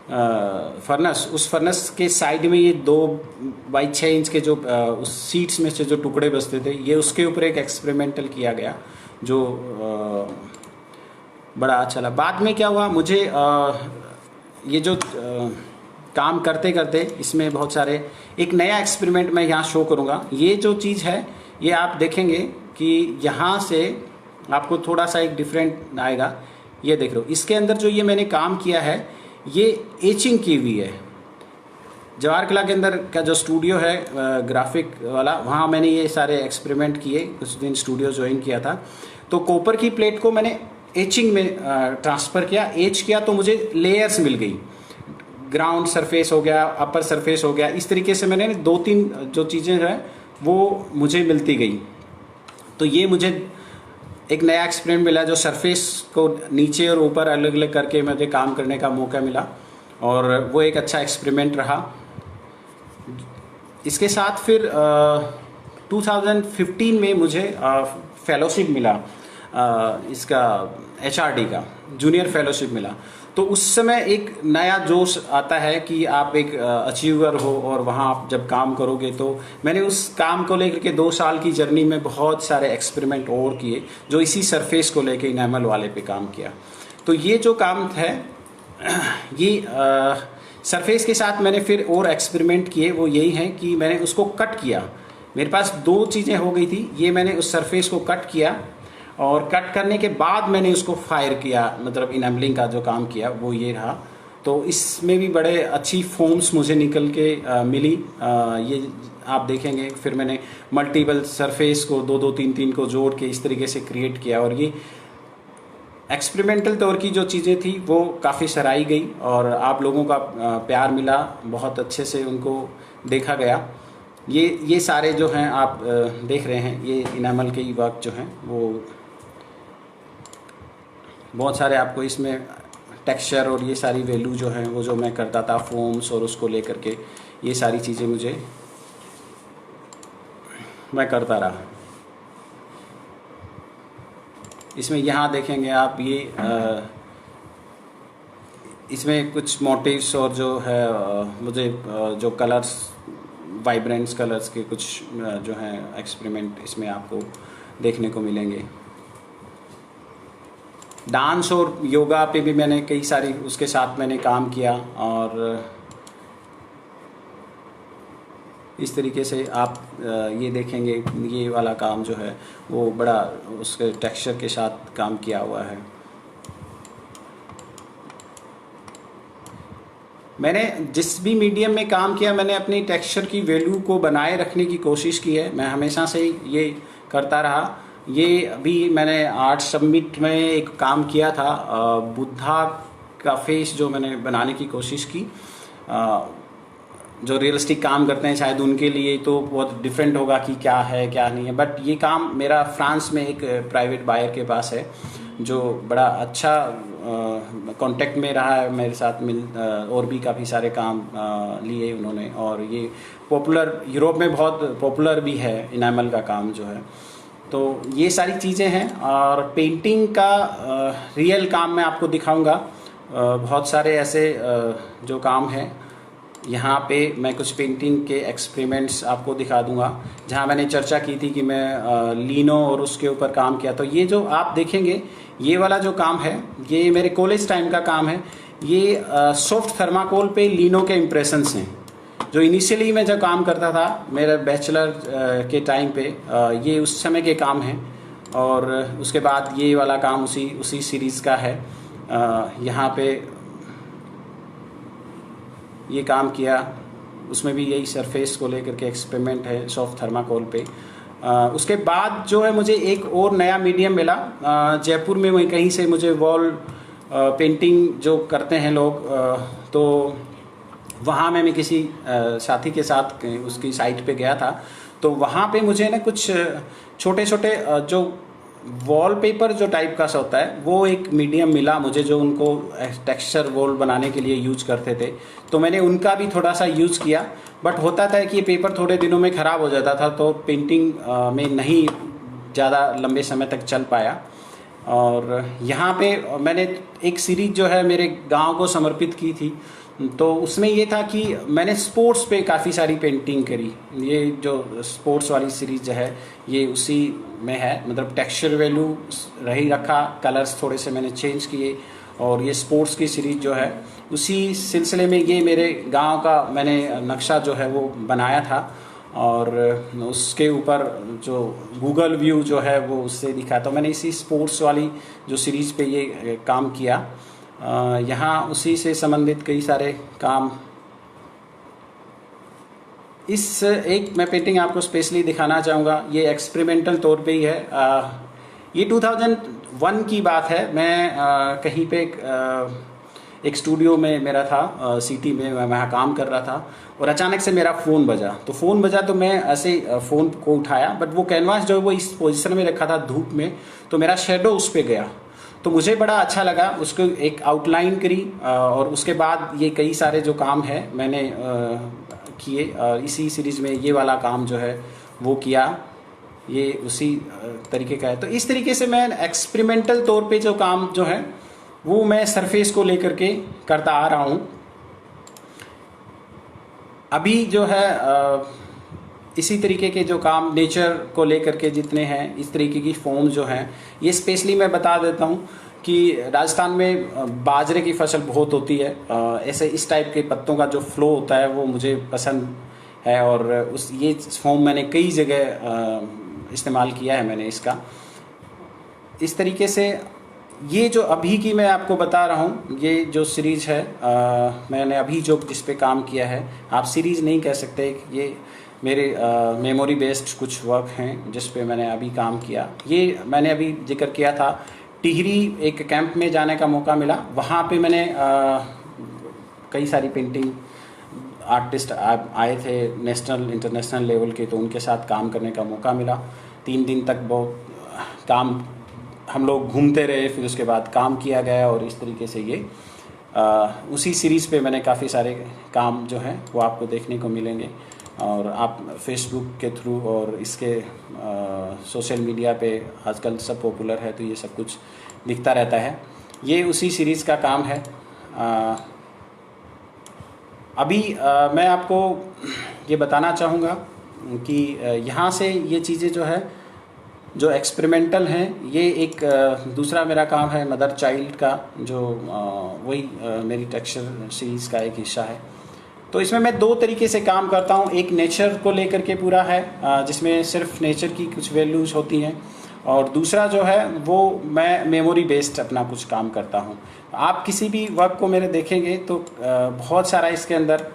फर्नेस, उस फर्नेस के साइड में ये 2x6 इंच के जो उस सीट्स में से जो टुकड़े बचते थे, ये उसके ऊपर एक एक्सपेरिमेंटल किया गया जो बड़ा अच्छा लगा। बाद में क्या हुआ, मुझे ये जो काम करते करते इसमें बहुत सारे एक नया एक्सपेरिमेंट मैं यहाँ शो करूँगा। ये जो चीज़ है ये आप देखेंगे कि यहाँ से आपको थोड़ा सा एक डिफरेंट आएगा। ये देख लो, इसके अंदर जो ये मैंने काम किया है ये एचिंग की हुई है। जवाहर कला के अंदर का जो स्टूडियो है ग्राफिक वाला, वहाँ मैंने ये सारे एक्सपेरिमेंट किए, कुछ दिन स्टूडियो ज्वाइन किया था। तो कॉपर की प्लेट को मैंने एचिंग में ट्रांसफ़र किया, एच किया, तो मुझे लेयर्स मिल गई। ग्राउंड सरफेस हो गया, अपर सरफेस हो गया, इस तरीके से मैंने 2-3 जो चीज़ें हैं वो मुझे मिलती गई। तो ये मुझे एक नया एक्सपेरिमेंट मिला जो सरफेस को नीचे और ऊपर अलग अलग करके मुझे काम करने का मौका मिला, और वो एक अच्छा एक्सपेरिमेंट रहा। इसके साथ फिर 2015 में मुझे फेलोशिप मिला, इसका HRD का जूनियर फेलोशिप मिला। तो उस समय एक नया जोश आता है कि आप एक अचीवर हो और वहाँ आप जब काम करोगे, तो मैंने उस काम को लेकर के 2 साल की जर्नी में बहुत सारे एक्सपेरिमेंट और किए जो इसी सरफेस को लेकर इनेमल वाले पे काम किया। तो ये जो काम है ये सरफेस के साथ मैंने फिर और एक्सपेरिमेंट किए, वो यही है कि मैंने उसको कट किया। मेरे पास 2 चीज़ें हो गई थी, ये मैंने उस सरफेस को कट किया और कट करने के बाद मैंने उसको फायर किया, मतलब इनेमलिंग का जो काम किया वो ये रहा। तो इसमें भी बड़े अच्छी फॉर्म्स मुझे निकल के मिली। ये आप देखेंगे फिर मैंने मल्टीपल सरफेस को 2-2, 3-3 को जोड़ के इस तरीके से क्रिएट किया, और ये एक्सपेरिमेंटल तौर की जो चीज़ें थी वो काफ़ी सराही गई और आप लोगों का प्यार मिला, बहुत अच्छे से उनको देखा गया। ये सारे जो हैं आप देख रहे हैं, ये इनेमल के वर्क जो हैं वो बहुत सारे आपको इसमें टेक्सचर और ये सारी वैल्यू जो है वो जो मैं करता था फॉर्म्स और उसको लेकर के, ये सारी चीज़ें मैं करता रहा। इसमें यहाँ देखेंगे आप ये इसमें कुछ मोटिव्स और जो है मुझे जो कलर्स, वाइब्रेंट्स कलर्स के कुछ जो हैं एक्सपेरिमेंट इसमें आपको देखने को मिलेंगे। डांस और योगा पे भी मैंने कई सारी उसके साथ मैंने काम किया, और इस तरीके से आप ये देखेंगे ये वाला काम जो है वो बड़ा उसके टेक्सचर के साथ काम किया हुआ है। मैंने जिस भी मीडियम में काम किया मैंने अपनी टेक्सचर की वैल्यू को बनाए रखने की कोशिश की है। मैं हमेशा से ये करता रहा। ये भी मैंने आर्ट समिट में एक काम किया था, बुद्धा का फेस जो मैंने बनाने की कोशिश की। जो रियलिस्टिक काम करते हैं शायद उनके लिए तो बहुत डिफरेंट होगा कि क्या है क्या नहीं है, बट ये काम मेरा फ्रांस में एक प्राइवेट बायर के पास है जो बड़ा अच्छा कांटेक्ट में रहा है मेरे साथ और भी काफ़ी सारे काम लिए उन्होंने, और ये पॉपुलर यूरोप में बहुत पॉपुलर भी है इनेमल का काम जो है। तो ये सारी चीज़ें हैं, और पेंटिंग का रियल काम मैं आपको दिखाऊंगा। बहुत सारे ऐसे जो काम हैं यहाँ पे मैं कुछ पेंटिंग के एक्सपेरिमेंट्स आपको दिखा दूंगा, जहाँ मैंने चर्चा की थी कि मैं लीनो और उसके ऊपर काम किया। तो ये जो आप देखेंगे ये वाला जो काम है ये मेरे कॉलेज टाइम का काम है। ये सॉफ्ट थर्माकोल पे लीनो के इम्प्रेशंस हैं जो इनिशियली मैं जब काम करता था मेरे बैचलर के टाइम पे, ये उस समय के काम हैं। और उसके बाद ये वाला काम उसी सीरीज़ का है। यहाँ पे ये काम किया, उसमें भी यही सरफेस को लेकर के एक्सपेरिमेंट है सॉफ्ट थर्माकोल पे। उसके बाद जो है मुझे एक और नया मीडियम मिला जयपुर में, वहीं कहीं से मुझे वॉल पेंटिंग जो करते हैं लोग, तो वहाँ मैं किसी साथी के साथ उसकी साइट पे गया था। तो वहाँ पे मुझे ना कुछ छोटे छोटे जो वॉलपेपर जो टाइप का सा होता है वो एक मीडियम मिला मुझे, जो उनको टेक्सचर वॉल बनाने के लिए यूज करते थे। तो मैंने उनका भी थोड़ा सा यूज़ किया, बट होता था कि ये पेपर थोड़े दिनों में ख़राब हो जाता था, तो पेंटिंग में नहीं ज़्यादा लंबे समय तक चल पाया। और यहाँ पे मैंने एक सीरीज जो है मेरे गांव को समर्पित की थी, तो उसमें ये था कि मैंने स्पोर्ट्स पे काफ़ी सारी पेंटिंग करी। ये जो स्पोर्ट्स वाली सीरीज है ये उसी में है, मतलब टेक्सचर वैल्यू रही रखा, कलर्स थोड़े से मैंने चेंज किए, और ये स्पोर्ट्स की सीरीज जो है उसी सिलसिले में ये मेरे गांव का मैंने नक्शा जो है वो बनाया था, और उसके ऊपर जो गूगल व्यू जो है वो उससे दिखा। तो मैंने इसी स्पोर्ट्स वाली जो सीरीज पे ये काम किया। यहाँ उसी से संबंधित कई सारे काम। इस एक मैं पेंटिंग आपको स्पेशली दिखाना चाहूँगा, ये एक्सपेरिमेंटल तौर पे ही है। ये 2001 की बात है। मैं कहीं पे एक स्टूडियो में मेरा था सिटी में, मैं वहाँ काम कर रहा था और अचानक से मेरा फ़ोन बजा। तो फ़ोन बजा तो मैं ऐसे फ़ोन को उठाया, बट वो कैनवास जो है वो इस पोजीशन में रखा था धूप में, तो मेरा शेडो उस पर गया। तो मुझे बड़ा अच्छा लगा, उसको एक आउटलाइन करी और उसके बाद ये कई सारे जो काम है मैंने किए। इसी सीरीज़ में ये वाला काम जो है वो किया, ये उसी तरीके का है। तो इस तरीके से मैं एक्सपेरिमेंटल तौर पे जो काम जो है वो मैं सरफेस को लेकर के करता आ रहा हूँ। अभी जो है इसी तरीके के जो काम नेचर को लेकर के जितने हैं, इस तरीके की फॉर्म जो हैं, ये स्पेशली मैं बता देता हूँ कि राजस्थान में बाजरे की फसल बहुत होती है। ऐसे इस टाइप के पत्तों का जो फ्लो होता है वो मुझे पसंद है और ये फॉर्म मैंने कई जगह इस्तेमाल किया है मैंने इसका। इस तरीके से ये जो अभी की मैं आपको बता रहा हूँ, ये जो सीरीज़ है मैंने अभी जो जिस पे काम किया है, आप सीरीज़ नहीं कह सकते, ये मेरे मेमोरी बेस्ड कुछ वर्क हैं जिस पे मैंने अभी काम किया। ये मैंने अभी जिक्र किया था, टिहरी एक कैंप में जाने का मौका मिला, वहाँ पे मैंने कई सारी पेंटिंग आर्टिस्ट आए थे नेशनल इंटरनेशनल लेवल के, तो उनके साथ काम करने का मौका मिला। 3 दिन तक बहुत काम हम लोग घूमते रहे, फिर उसके बाद काम किया गया और इस तरीके से ये उसी सीरीज़ पे मैंने काफ़ी सारे काम जो हैं वो आपको देखने को मिलेंगे। और आप फेसबुक के थ्रू और इसके सोशल मीडिया पे आजकल सब पॉपुलर है, तो ये सब कुछ दिखता रहता है। ये उसी सीरीज़ का काम है। अभी मैं आपको ये बताना चाहूँगा कि यहाँ से ये चीज़ें जो है जो एक्सपेरिमेंटल हैं, ये एक दूसरा मेरा काम है मदर चाइल्ड का, जो वही मेरी टेक्सचर सीरीज़ का एक हिस्सा है। तो इसमें मैं 2 तरीके से काम करता हूँ। एक नेचर को लेकर के पूरा है जिसमें सिर्फ नेचर की कुछ वैल्यूज़ होती हैं, और दूसरा जो है वो मैं मेमोरी बेस्ड अपना कुछ काम करता हूँ। आप किसी भी वर्क को मेरे देखेंगे तो बहुत सारा इसके अंदर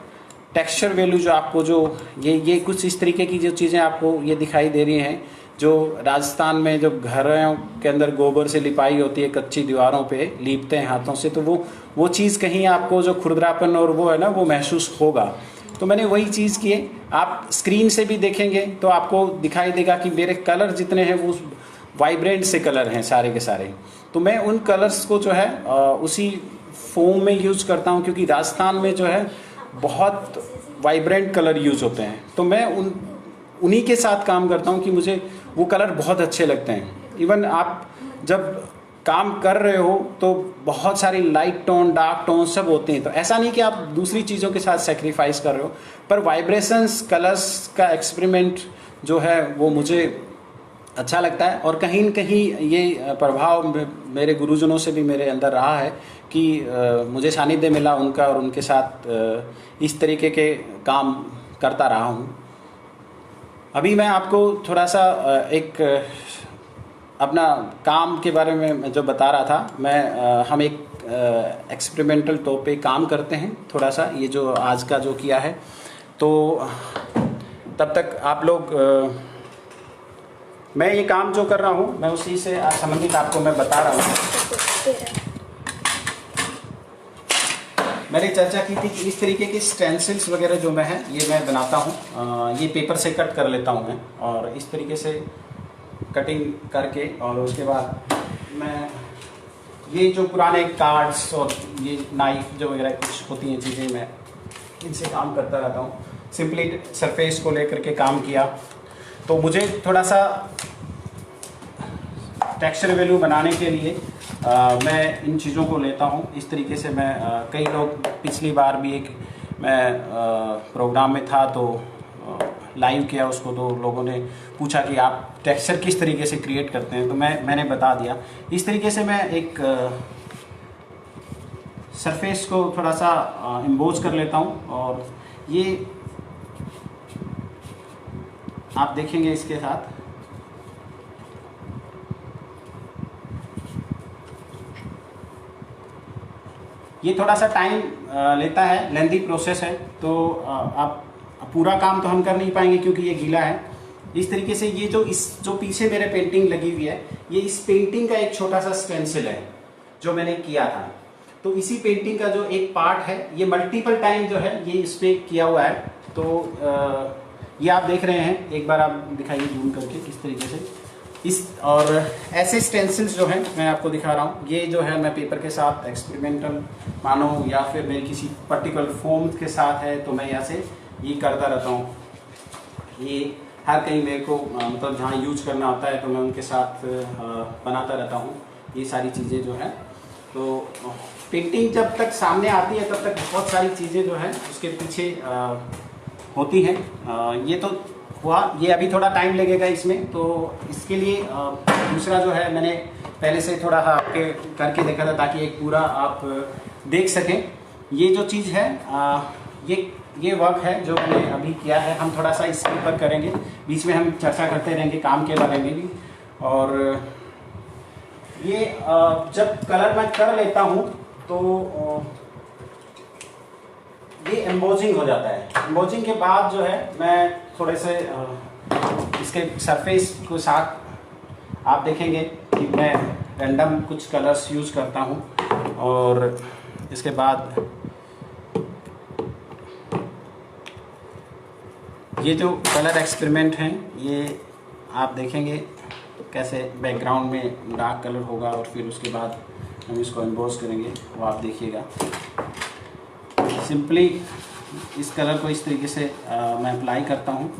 टेक्सचर वैल्यू जो आपको जो ये कुछ इस तरीके की जो चीज़ें आपको ये दिखाई दे रही हैं, जो राजस्थान में जो घरों के अंदर गोबर से लिपाई होती है, कच्ची दीवारों पे लीपते हैं हाथों से, तो वो चीज़ कहीं आपको जो खुरदरापन और वो है ना वो महसूस होगा। तो मैंने वही चीज़ की है। आप स्क्रीन से भी देखेंगे तो आपको दिखाई देगा कि मेरे कलर जितने हैं वो वाइब्रेंट से कलर हैं सारे के सारे। तो मैं उन कलर्स को जो है उसी फोम में यूज करता हूँ, क्योंकि राजस्थान में जो है बहुत वाइब्रेंट कलर यूज होते हैं। तो मैं उन्हीं के साथ काम करता हूँ कि मुझे वो कलर बहुत अच्छे लगते हैं। इवन आप जब काम कर रहे हो तो बहुत सारी लाइट टोन डार्क टोन सब होते हैं, तो ऐसा नहीं कि आप दूसरी चीज़ों के साथ सेक्रीफाइस कर रहे हो, पर वाइब्रेशंस कलर्स का एक्सपेरिमेंट जो है वो मुझे अच्छा लगता है। और कहीं न कहीं ये प्रभाव मेरे गुरुजनों से भी मेरे अंदर रहा है कि मुझे सानिध्य मिला उनका, और उनके साथ इस तरीके के काम करता रहा हूँ। अभी मैं आपको थोड़ा सा एक अपना काम के बारे में जो बता रहा था, हम एक एक्सपेरिमेंटल तौर पे काम करते हैं थोड़ा सा, ये जो आज का जो किया है। तो तब तक आप लोग मैं ये काम जो कर रहा हूँ मैं उसी से संबंधित आपको मैं बता रहा हूँ। मैंने चर्चा की थी कि इस तरीके की स्टेंसिल्स वगैरह जो मैं है ये मैं बनाता हूँ। ये पेपर से कट कर लेता हूँ मैं, और इस तरीके से कटिंग करके, और उसके बाद मैं ये जो पुराने कार्ड्स और ये नाइफ जो वगैरह कुछ होती हैं चीज़ें, मैं इनसे काम करता रहता हूँ। सिंपली सरफेस को लेकर के काम किया। तो मुझे थोड़ा सा टेक्सचर वैल्यू बनाने के लिए मैं इन चीज़ों को लेता हूँ। इस तरीके से मैं कई लोग पिछली बार भी एक मैं प्रोग्राम में था तो लाइव किया उसको, तो लोगों ने पूछा कि आप टेक्सचर किस तरीके से क्रिएट करते हैं, तो मैंने बता दिया। इस तरीके से मैं एक सरफेस को थोड़ा सा एम्बोज कर लेता हूँ, और ये आप देखेंगे इसके साथ ये थोड़ा सा टाइम लेता है, लेंथी प्रोसेस है। तो आप पूरा काम तो हम कर नहीं पाएंगे क्योंकि ये गीला है। इस तरीके से ये जो पीछे मेरे पेंटिंग लगी हुई है, ये इस पेंटिंग का एक छोटा सा स्टेंसिल है जो मैंने किया था। तो इसी पेंटिंग का जो एक पार्ट है ये मल्टीपल टाइम जो है ये इस पर किया हुआ है। तो ये आप देख रहे हैं, एक बार आप दिखाइए जूम करके किस तरीके से इस, और ऐसे स्टेंसिल्स जो हैं मैं आपको दिखा रहा हूँ। ये जो है मैं पेपर के साथ एक्सपेरिमेंटल मानो या फिर मेरी किसी पर्टिकुलर फॉर्म के साथ है तो मैं यहाँ से ये करता रहता हूँ। ये हर कहीं मेरे को मतलब जहाँ यूज करना होता है तो मैं उनके साथ बनाता रहता हूँ ये सारी चीज़ें जो हैं। तो पेंटिंग जब तक सामने आती है तब तक बहुत सारी चीज़ें जो हैं उसके पीछे होती हैं। ये तो हुआ, ये अभी थोड़ा टाइम लगेगा इसमें, तो इसके लिए दूसरा जो है मैंने पहले से थोड़ा आपके करके देखा था ताकि एक पूरा आप देख सकें। ये जो चीज़ है ये वर्क है जो मैंने अभी किया है। हम थोड़ा सा इसके ऊपर करेंगे, बीच में हम चर्चा करते रहेंगे काम के बारे में भी। और ये जब कलर मैं कर लेता हूँ तो ये एम्बोजिंग हो जाता है। एम्बोजिंग के बाद जो है मैं थोड़े से इसके सरफेस को साथ आप देखेंगे कि मैं रैंडम कुछ कलर्स यूज करता हूँ। और इसके बाद ये जो कलर एक्सपेरिमेंट हैं ये आप देखेंगे कैसे बैकग्राउंड में डार्क कलर होगा और फिर उसके बाद हम इसको एम्बोज करेंगे, वो आप देखिएगा। सिंपली इस कलर को इस तरीके से मैं अप्लाई करता हूँ।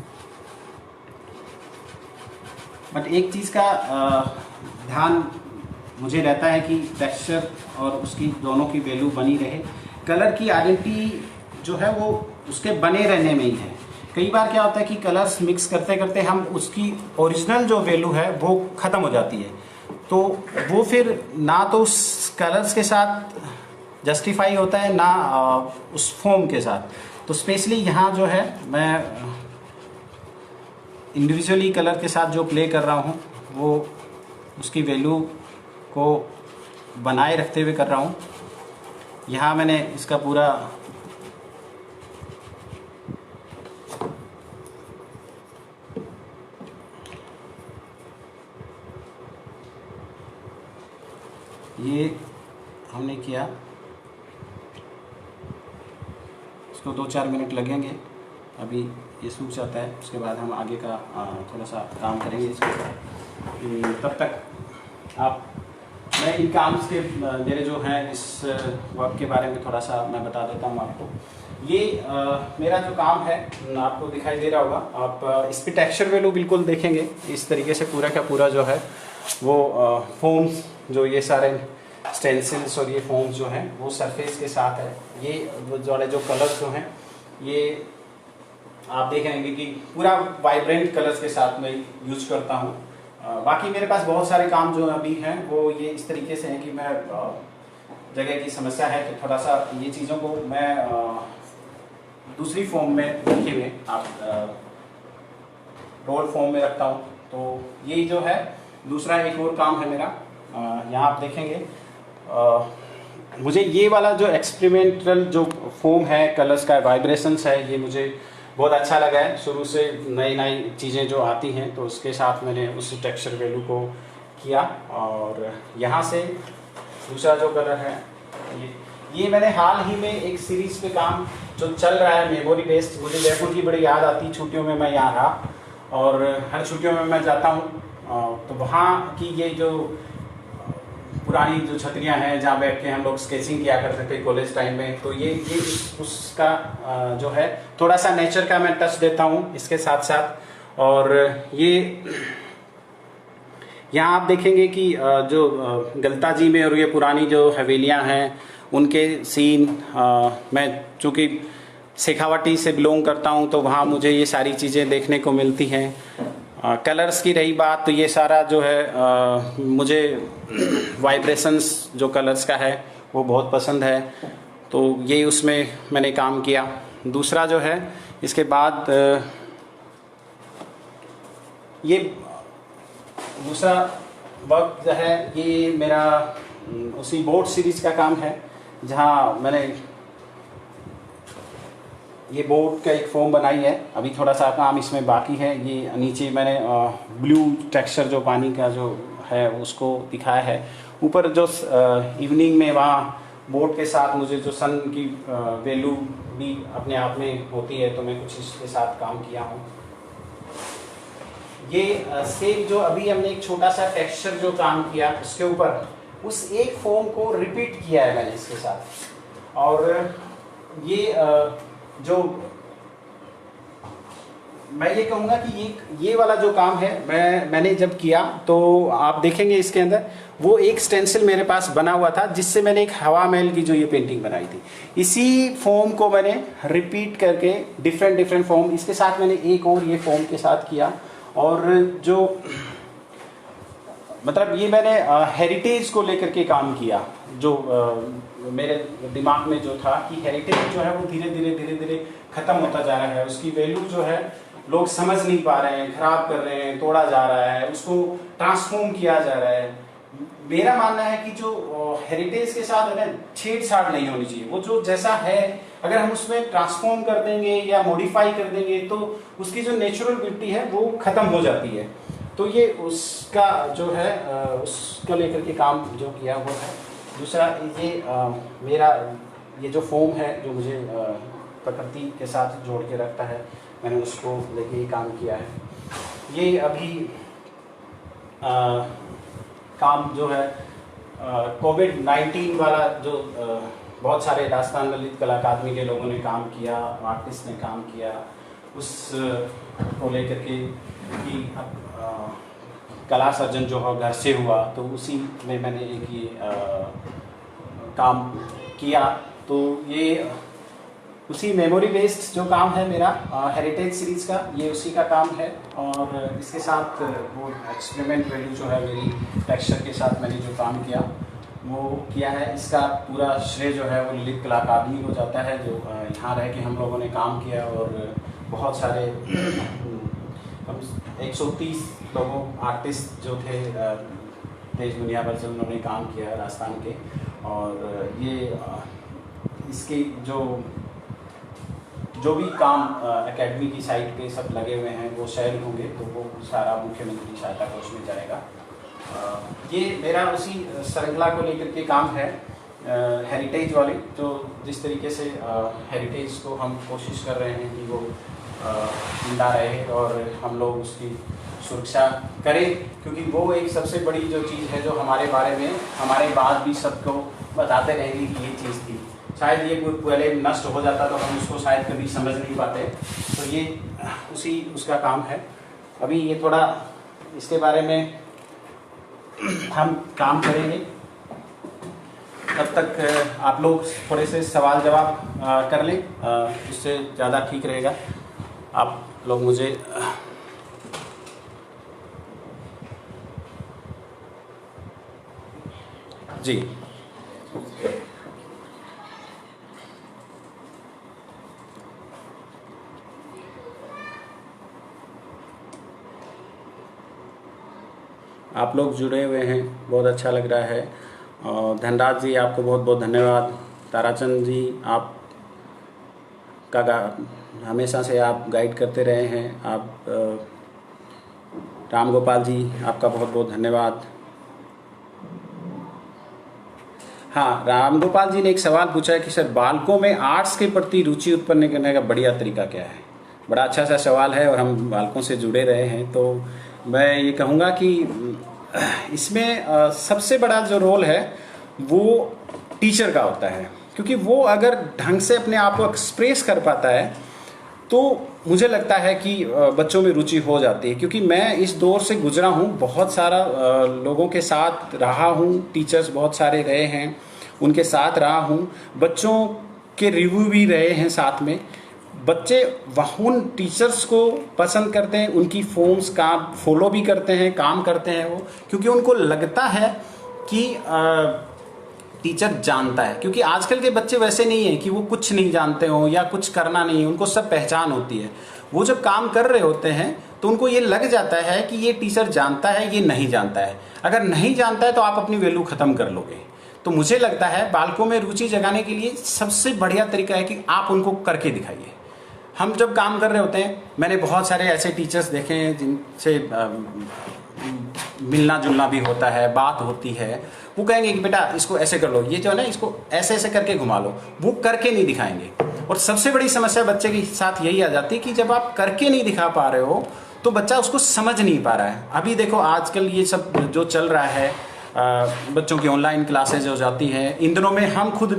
बट एक चीज़ का ध्यान मुझे रहता है कि टेक्सचर और उसकी दोनों की वैल्यू बनी रहे। कलर की आइडेंटिटी जो है वो उसके बने रहने में ही है। कई बार क्या होता है कि कलर्स मिक्स करते करते हम उसकी ओरिजिनल जो वैल्यू है वो ख़त्म हो जाती है, तो वो फिर ना तो उस कलर्स के साथ जस्टिफाई होता है ना उस फॉर्म के साथ। तो स्पेशली यहाँ जो है मैं इंडिविजुअली कलर के साथ जो प्ले कर रहा हूँ वो उसकी वैल्यू को बनाए रखते हुए कर रहा हूँ। यहाँ मैंने इसका पूरा ये हमने किया, इसको 2-4 मिनट लगेंगे। अभी ये सूख जाता है, उसके बाद हम आगे का थोड़ा सा काम करेंगे इसको। तब तक आप मैं इन काम के मेरे जो हैं इस वर्क के बारे में थोड़ा सा मैं बता देता हूँ आपको। ये मेरा जो काम है आपको दिखाई दे रहा होगा, आप इस पर टेक्सचर वैल्यू बिल्कुल देखेंगे इस तरीके से पूरा का पूरा जो है वो फॉर्म्स जो ये सारे स्टेंसिल्स और ये फॉर्म्स जो हैं वो सरफेस के साथ है। ये वो जो कलर्स जो हैं ये आप देखेंगे कि पूरा वाइब्रेंट कलर्स के साथ मैं यूज करता हूँ। बाकी मेरे पास बहुत सारे काम जो अभी हैं वो ये इस तरीके से हैं कि मैं जगह की समस्या है तो थोड़ा सा ये चीज़ों को मैं दूसरी फॉर्म में रखे हुए आप रोल फॉर्म में रखता हूँ। तो ये जो है दूसरा एक और काम है मेरा। यहाँ आप देखेंगे मुझे ये वाला जो एक्सपेरिमेंटल जो फॉर्म है कलर्स का वाइब्रेशंस है ये मुझे बहुत अच्छा लगा है। शुरू से नई नई चीज़ें जो आती हैं तो उसके साथ मैंने उस टेक्सचर वैल्यू को किया। और यहाँ से दूसरा जो कलर है ये मैंने हाल ही में एक सीरीज़ पे काम जो चल रहा है मेमोरी बेस्ड। मुझे जयपुर की बड़ी याद आती, छुट्टियों में मैं यहाँ रहा और हर छुट्टियों में मैं जाता हूँ तो वहाँ की ये जो पुरानी जो छतरियाँ हैं जहाँ बैठ के हम लोग स्केचिंग किया करते थे कॉलेज टाइम में, तो ये उसका जो है थोड़ा सा नेचर का मैं टच देता हूँ इसके साथ साथ। और ये यहाँ आप देखेंगे कि जो गलता जी में और ये पुरानी जो हवेलियाँ हैं उनके सीन, मैं चूँकि शेखावाटी से बिलोंग करता हूँ तो वहाँ मुझे ये सारी चीज़ें देखने को मिलती हैं। कलर्स की रही बात तो ये सारा जो है मुझे वाइब्रेशंस जो कलर्स का है वो बहुत पसंद है, तो ये उसमें मैंने काम किया। दूसरा जो है इसके बाद ये दूसरा वर्क जो है ये मेरा उसी बोर्ड सीरीज का काम है जहाँ मैंने ये बोर्ड का एक फॉर्म बनाई है। अभी थोड़ा सा काम इसमें बाकी है। ये नीचे मैंने ब्लू टेक्सचर जो पानी का जो है उसको दिखाया है। ऊपर जो इवनिंग में वहाँ बोर्ड के साथ मुझे जो सन की वैल्यू भी अपने आप में होती है, तो मैं कुछ इसके साथ काम किया हूँ। ये सेम जो अभी हमने एक छोटा सा टेक्सचर जो काम किया उसके ऊपर, उस एक फॉर्म को रिपीट किया है मैंने इसके साथ। और ये जो मैं ये कहूँगा कि ये वाला जो काम है मैंने जब किया तो आप देखेंगे इसके अंदर वो एक स्टेंसिल मेरे पास बना हुआ था जिससे मैंने एक हवा महल की जो ये पेंटिंग बनाई थी। इसी फॉर्म को मैंने रिपीट करके डिफरेंट फॉर्म इसके साथ मैंने एक और ये फॉर्म के साथ किया। और जो मतलब ये मैंने हेरिटेज को लेकर के काम किया, जो मेरे दिमाग में जो था कि हेरिटेज जो है वो धीरे धीरे खत्म होता जा रहा है, उसकी वैल्यू जो है लोग समझ नहीं पा रहे हैं, खराब कर रहे हैं, तोड़ा जा रहा है, उसको ट्रांसफॉर्म किया जा रहा है। मेरा मानना है कि जो हेरिटेज के साथ है ना छेड़छाड़ नहीं होनी चाहिए। वो जो जैसा है अगर हम उसमें ट्रांसफॉर्म कर देंगे या मॉडिफाई कर देंगे तो उसकी जो नेचुरल ब्यूटी है वो खत्म हो जाती है। तो ये उसका जो है उसको लेकर के काम जो किया वो है। दूसरा ये मेरा ये जो फॉर्म है जो मुझे प्रकृति के साथ जोड़ के रखता है, मैंने उसको लेके ही काम किया है। ये अभी काम जो है कोविड-19 वाला जो बहुत सारे राजस्थान ललित कला अकादमी के लोगों ने काम किया, आर्टिस्ट ने काम किया, उस को लेकर के कि कला सर्जन जो है घर से हुआ, तो उसी में मैंने एक ये काम किया। तो ये उसी मेमोरी बेस्ड जो काम है मेरा हेरिटेज सीरीज़ का, ये उसी का काम है। और इसके साथ वो एक्सपेरिमेंट वैल्यू जो है मेरी टेक्सचर के साथ मैंने जो काम किया वो किया है। इसका पूरा श्रेय जो है वो ललित कला अकादमी को जाता है, जो यहाँ रह के हम लोगों ने काम किया। और बहुत सारे 130 लोगों आर्टिस्ट जो थे देश दुनिया भर से उन्होंने काम किया राजस्थान के। और ये इसके जो भी काम एकेडमी की साइट पे सब लगे हुए हैं वो शेयर होंगे, तो वो सारा मुख्यमंत्री सहायता कोष में जाएगा। ये मेरा उसी श्रृंखला को लेकर के काम है हेरिटेज वाली, जो जिस तरीके से हेरिटेज को हम कोशिश कर रहे हैं कि वो जिंदा रहे और हम लोग उसकी सुरक्षा करें, क्योंकि वो एक सबसे बड़ी जो चीज़ है जो हमारे बारे में हमारे बाद भी सबको बताते रहेंगे कि ये चीज़ थी। शायद ये पहले नष्ट हो जाता तो हम उसको शायद कभी समझ नहीं पाते। तो ये उसी उसका काम है। अभी ये थोड़ा इसके बारे में हम काम करेंगे, तब तक आप लोग थोड़े से सवाल जवाब कर लें, इससे ज़्यादा ठीक रहेगा। आप लोग मुझे जी आप लोग जुड़े हुए हैं, बहुत अच्छा लग रहा है। और धनराज जी आपको बहुत बहुत धन्यवाद। ताराचंद जी आप का हमेशा से आप गाइड करते रहे हैं। आप राम गोपाल जी आपका बहुत बहुत धन्यवाद। हाँ, राम गोपाल जी ने एक सवाल पूछा है कि सर बालकों में आर्ट्स के प्रति रुचि उत्पन्न करने का बढ़िया तरीका क्या है। बड़ा अच्छा सा सवाल है और हम बालकों से जुड़े रहे हैं, तो मैं ये कहूँगा कि इसमें सबसे बड़ा जो रोल है वो टीचर का होता है, क्योंकि वो अगर ढंग से अपने आप को एक्सप्रेस कर पाता है तो मुझे लगता है कि बच्चों में रुचि हो जाती है। क्योंकि मैं इस दौर से गुजरा हूँ, बहुत सारा लोगों के साथ रहा हूँ, टीचर्स बहुत सारे रहे हैं, उनके साथ रहा हूँ, बच्चों के रिव्यू भी रहे हैं साथ में। बच्चे उन टीचर्स को पसंद करते हैं, उनकी फॉर्म्स का फॉलो भी करते हैं, काम करते हैं वो, क्योंकि उनको लगता है कि टीचर जानता है। क्योंकि आजकल के बच्चे वैसे नहीं हैं कि वो कुछ नहीं जानते हो या कुछ करना नहीं है, उनको सब पहचान होती है। वो जब काम कर रहे होते हैं तो उनको ये लग जाता है कि ये टीचर जानता है, ये नहीं जानता है। अगर नहीं जानता है तो आप अपनी वैल्यू ख़त्म कर लोगे। तो मुझे लगता है बालकों में रुचि जगाने के लिए सबसे बढ़िया तरीका है कि आप उनको करके दिखाइए। हम जब काम कर रहे होते हैं, मैंने बहुत सारे ऐसे टीचर्स देखे हैं जिनसे मिलना जुलना भी होता है, बात होती है, वो कहेंगे कि बेटा इसको ऐसे कर लो, ये जो है ना इसको ऐसे ऐसे करके घुमा लो, वो करके नहीं दिखाएंगे। और सबसे बड़ी समस्या बच्चे के साथ यही आ जाती है कि जब आप करके नहीं दिखा पा रहे हो तो बच्चा उसको समझ नहीं पा रहा है। अभी देखो आजकल ये सब जो चल रहा है, बच्चों की ऑनलाइन क्लासेज हो जाती हैं, इन दिनों में हम खुद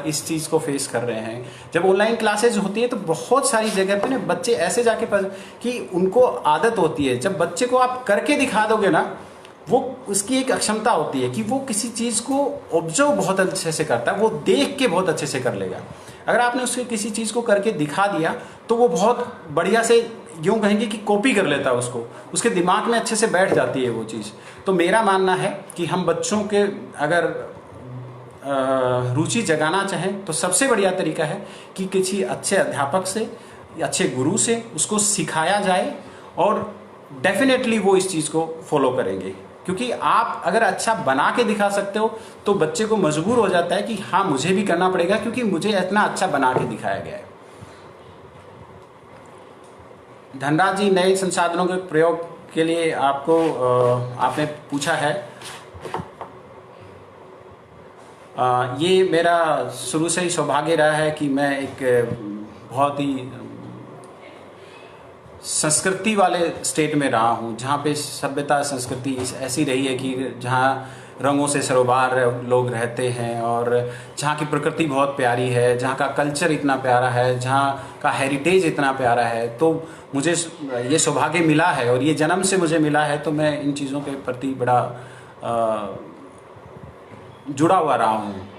इस चीज़ को फेस कर रहे हैं। जब ऑनलाइन क्लासेज होती है तो बहुत सारी जगह पे ना बच्चे ऐसे जाके कि उनको आदत होती है, जब बच्चे को आप करके दिखा दोगे ना, वो उसकी एक अक्षमता होती है कि वो किसी चीज़ को ऑब्जर्व बहुत अच्छे से करता है, वो देख के बहुत अच्छे से कर लेगा। अगर आपने उसके किसी चीज़ को करके दिखा दिया तो वो बहुत बढ़िया से, यूँ कहेंगे कि कॉपी कर लेता है उसको, उसके दिमाग में अच्छे से बैठ जाती है वो चीज़। तो मेरा मानना है कि हम बच्चों के अगर रुचि जगाना चाहें तो सबसे बढ़िया तरीका है कि किसी अच्छे अध्यापक से, अच्छे गुरु से उसको सिखाया जाए, और डेफिनेटली वो इस चीज़ को फॉलो करेंगे। क्योंकि आप अगर अच्छा बना के दिखा सकते हो तो बच्चे को मजबूर हो जाता है कि हाँ मुझे भी करना पड़ेगा क्योंकि मुझे इतना अच्छा बना के दिखाया गया है। धनराज जी, नए संसाधनों के प्रयोग के लिए आपने पूछा है। ये मेरा शुरू से ही सौभाग्य रहा है कि मैं एक बहुत ही संस्कृति वाले स्टेट में रहा हूँ, जहाँ पे सभ्यता संस्कृति ऐसी रही है कि जहाँ रंगों से सरोबार लोग रहते हैं, और जहाँ की प्रकृति बहुत प्यारी है, जहाँ का कल्चर इतना प्यारा है, जहाँ का हेरिटेज इतना प्यारा है। तो मुझे ये सौभाग्य मिला है और ये जन्म से मुझे मिला है, तो मैं इन चीज़ों के प्रति बड़ा जुड़ा हुआ रहा हूँ।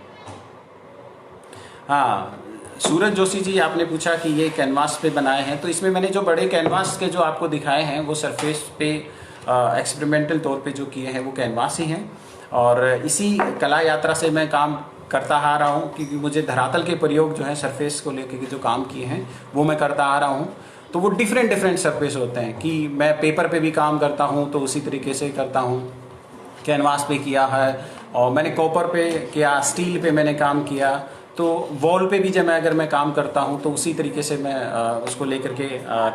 हाँ, सूरज जोशी जी, आपने पूछा कि ये कैनवास पे बनाए हैं, तो इसमें मैंने जो बड़े कैनवास के जो आपको दिखाए हैं वो सरफेस पे एक्सपेरिमेंटल तौर पे जो किए हैं वो कैनवास ही हैं। और इसी कला यात्रा से मैं काम करता आ रहा हूँ, क्योंकि मुझे धरातल के प्रयोग जो है सरफेस को लेकर के जो काम किए हैं वो मैं करता आ रहा हूँ। तो वो डिफरेंट सरफेस होते हैं कि मैं पेपर पे भी काम करता हूँ तो उसी तरीके से करता हूँ, कैनवास पे किया है, और मैंने कॉपर पे किया, स्टील पे मैंने काम किया, तो वॉल पे भी जब मैं काम करता हूँ तो उसी तरीके से मैं उसको लेकर के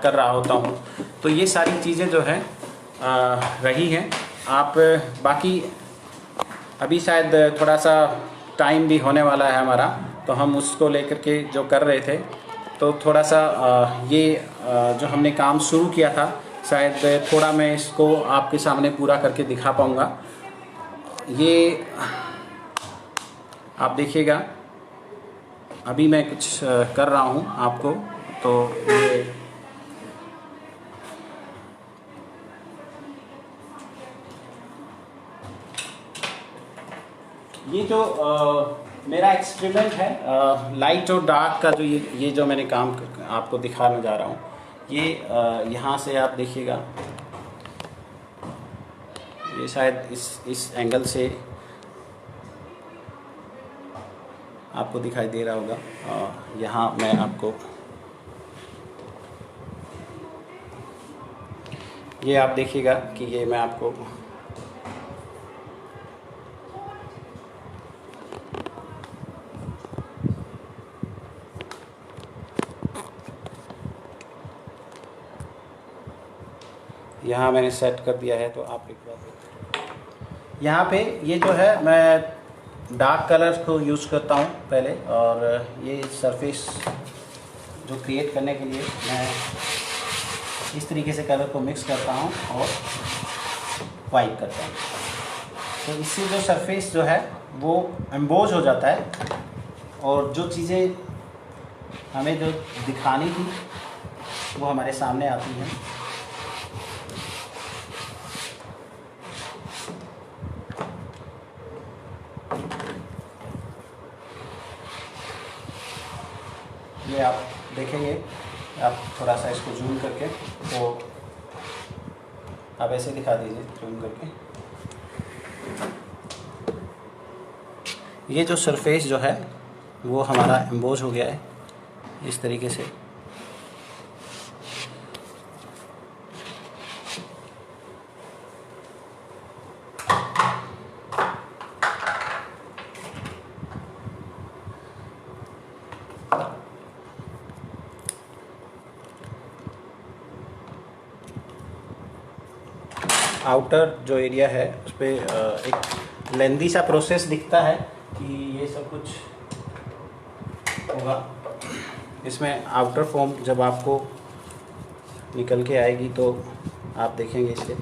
कर रहा होता हूँ। तो ये सारी चीज़ें जो हैं रही हैं। आप बाकी अभी शायद थोड़ा सा टाइम भी होने वाला है हमारा, तो हम उसको लेकर के जो कर रहे थे, तो थोड़ा सा ये जो हमने काम शुरू किया था शायद थोड़ा मैं इसको आपके सामने पूरा करके दिखा पाऊँगा। ये आप देखिएगा, अभी मैं कुछ कर रहा हूँ आपको, तो ये जो मेरा एक्सपेरिमेंट है लाइट और डार्क का, जो ये जो मैंने काम आपको दिखाने जा रहा हूँ, ये यहाँ से आप देखिएगा, ये शायद इस एंगल से आपको दिखाई दे रहा होगा। यहाँ मैं आपको ये आप देखिएगा कि ये मैं आपको यहाँ मैंने सेट कर दिया है। तो आप एक बार यहाँ पे ये जो है मैं डार्क कलर को यूज़ करता हूँ पहले, और ये सरफेस जो क्रिएट करने के लिए मैं इस तरीके से कलर को मिक्स करता हूँ और वाइप करता हूँ। तो इससे जो सरफेस जो है वो एम्बोज हो जाता है, और जो चीज़ें हमें जो दिखानी थी वो हमारे सामने आती हैं। ये आप देखेंगे, आप थोड़ा सा इसको जूम करके, तो आप ऐसे दिखा दीजिए जूम करके। ये जो सरफेस जो है वो हमारा एम्बोज हो गया है इस तरीके से। आउटर जो एरिया है उस पर एक लेंदी सा प्रोसेस दिखता है कि ये सब कुछ होगा। इसमें आउटर फॉर्म जब आपको निकल के आएगी तो आप देखेंगे इसे।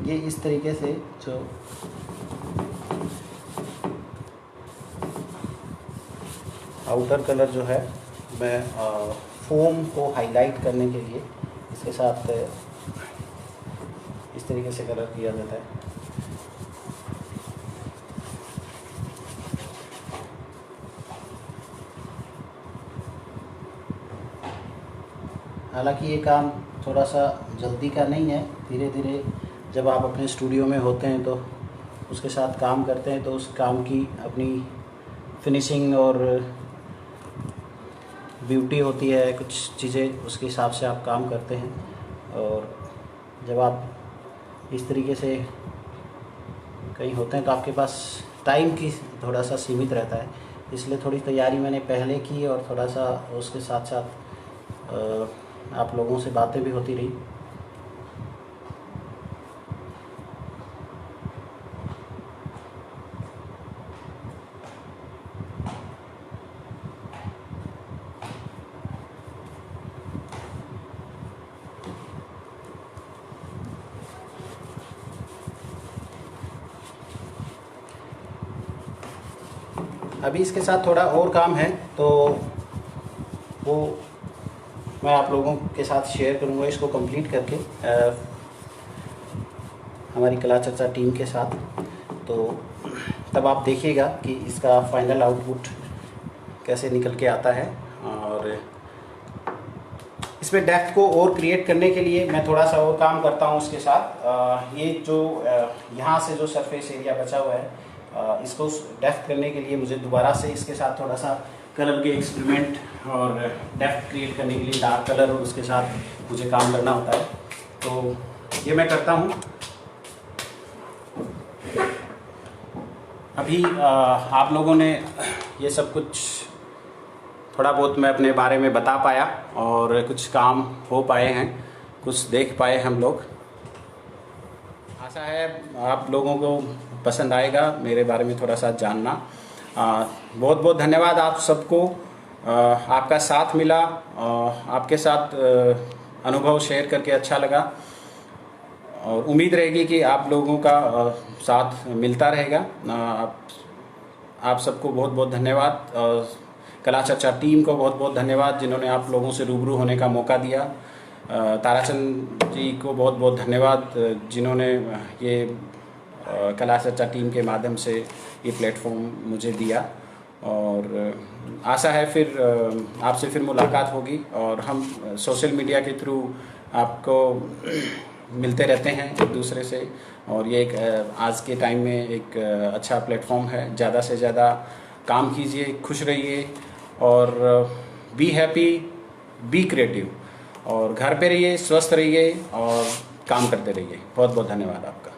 ये इस तरीके से जो आउटर कलर जो है मैं फोम को हाईलाइट करने के लिए इसके साथ इस तरीके से कलर किया जाता है। हालांकि ये काम थोड़ा सा जल्दी का नहीं है, धीरे धीरे जब आप अपने स्टूडियो में होते हैं तो उसके साथ काम करते हैं तो उस काम की अपनी फिनिशिंग और ब्यूटी होती है, कुछ चीज़ें उसके हिसाब से आप काम करते हैं। और जब आप इस तरीके से कहीं होते हैं तो आपके पास टाइम की थोड़ा सा सीमित रहता है, इसलिए थोड़ी तैयारी मैंने पहले की और थोड़ा सा उसके साथ साथ आप लोगों से बातें भी होती रही। अभी इसके साथ थोड़ा और काम है तो वो मैं आप लोगों के साथ शेयर करूँगा इसको कंप्लीट करके हमारी कला चर्चा टीम के साथ। तो तब आप देखिएगा कि इसका फाइनल आउटपुट कैसे निकल के आता है। और इसमें डेप्थ को और क्रिएट करने के लिए मैं थोड़ा सा और काम करता हूँ उसके साथ। ये जो यहाँ से जो सरफेस एरिया बचा हुआ है इसको डेप्थ करने के लिए मुझे दोबारा से इसके साथ थोड़ा सा कलर के एक्सपेरिमेंट और डेप्थ क्रिएट करने के लिए डार्क कलर और उसके साथ मुझे काम करना होता है। तो ये मैं करता हूँ। अभी आप लोगों ने ये सब कुछ थोड़ा बहुत मैं अपने बारे में बता पाया और कुछ काम हो पाए हैं, कुछ देख पाए हम लोग। आशा है आप लोगों को पसंद आएगा मेरे बारे में थोड़ा सा जानना। बहुत बहुत धन्यवाद आप सबको, आपका साथ मिला, आपके साथ अनुभव शेयर करके अच्छा लगा और उम्मीद रहेगी कि आप लोगों का साथ मिलता रहेगा। आप सबको बहुत बहुत धन्यवाद। कला चर्चा टीम को बहुत बहुत धन्यवाद जिन्होंने आप लोगों से रूबरू होने का मौका दिया। ताराचंद जी को बहुत बहुत धन्यवाद जिन्होंने ये कला चर्चा टीम के माध्यम से ये प्लेटफॉर्म मुझे दिया। और आशा है फिर आपसे फिर मुलाकात होगी और हम सोशल मीडिया के थ्रू आपको मिलते रहते हैं एक दूसरे से। और ये एक आज के टाइम में एक अच्छा प्लेटफॉर्म है। ज़्यादा से ज़्यादा काम कीजिए, खुश रहिए और बी हैप्पी, बी क्रिएटिव और घर पे रहिए, स्वस्थ रहिए और काम करते रहिए। बहुत बहुत धन्यवाद आपका।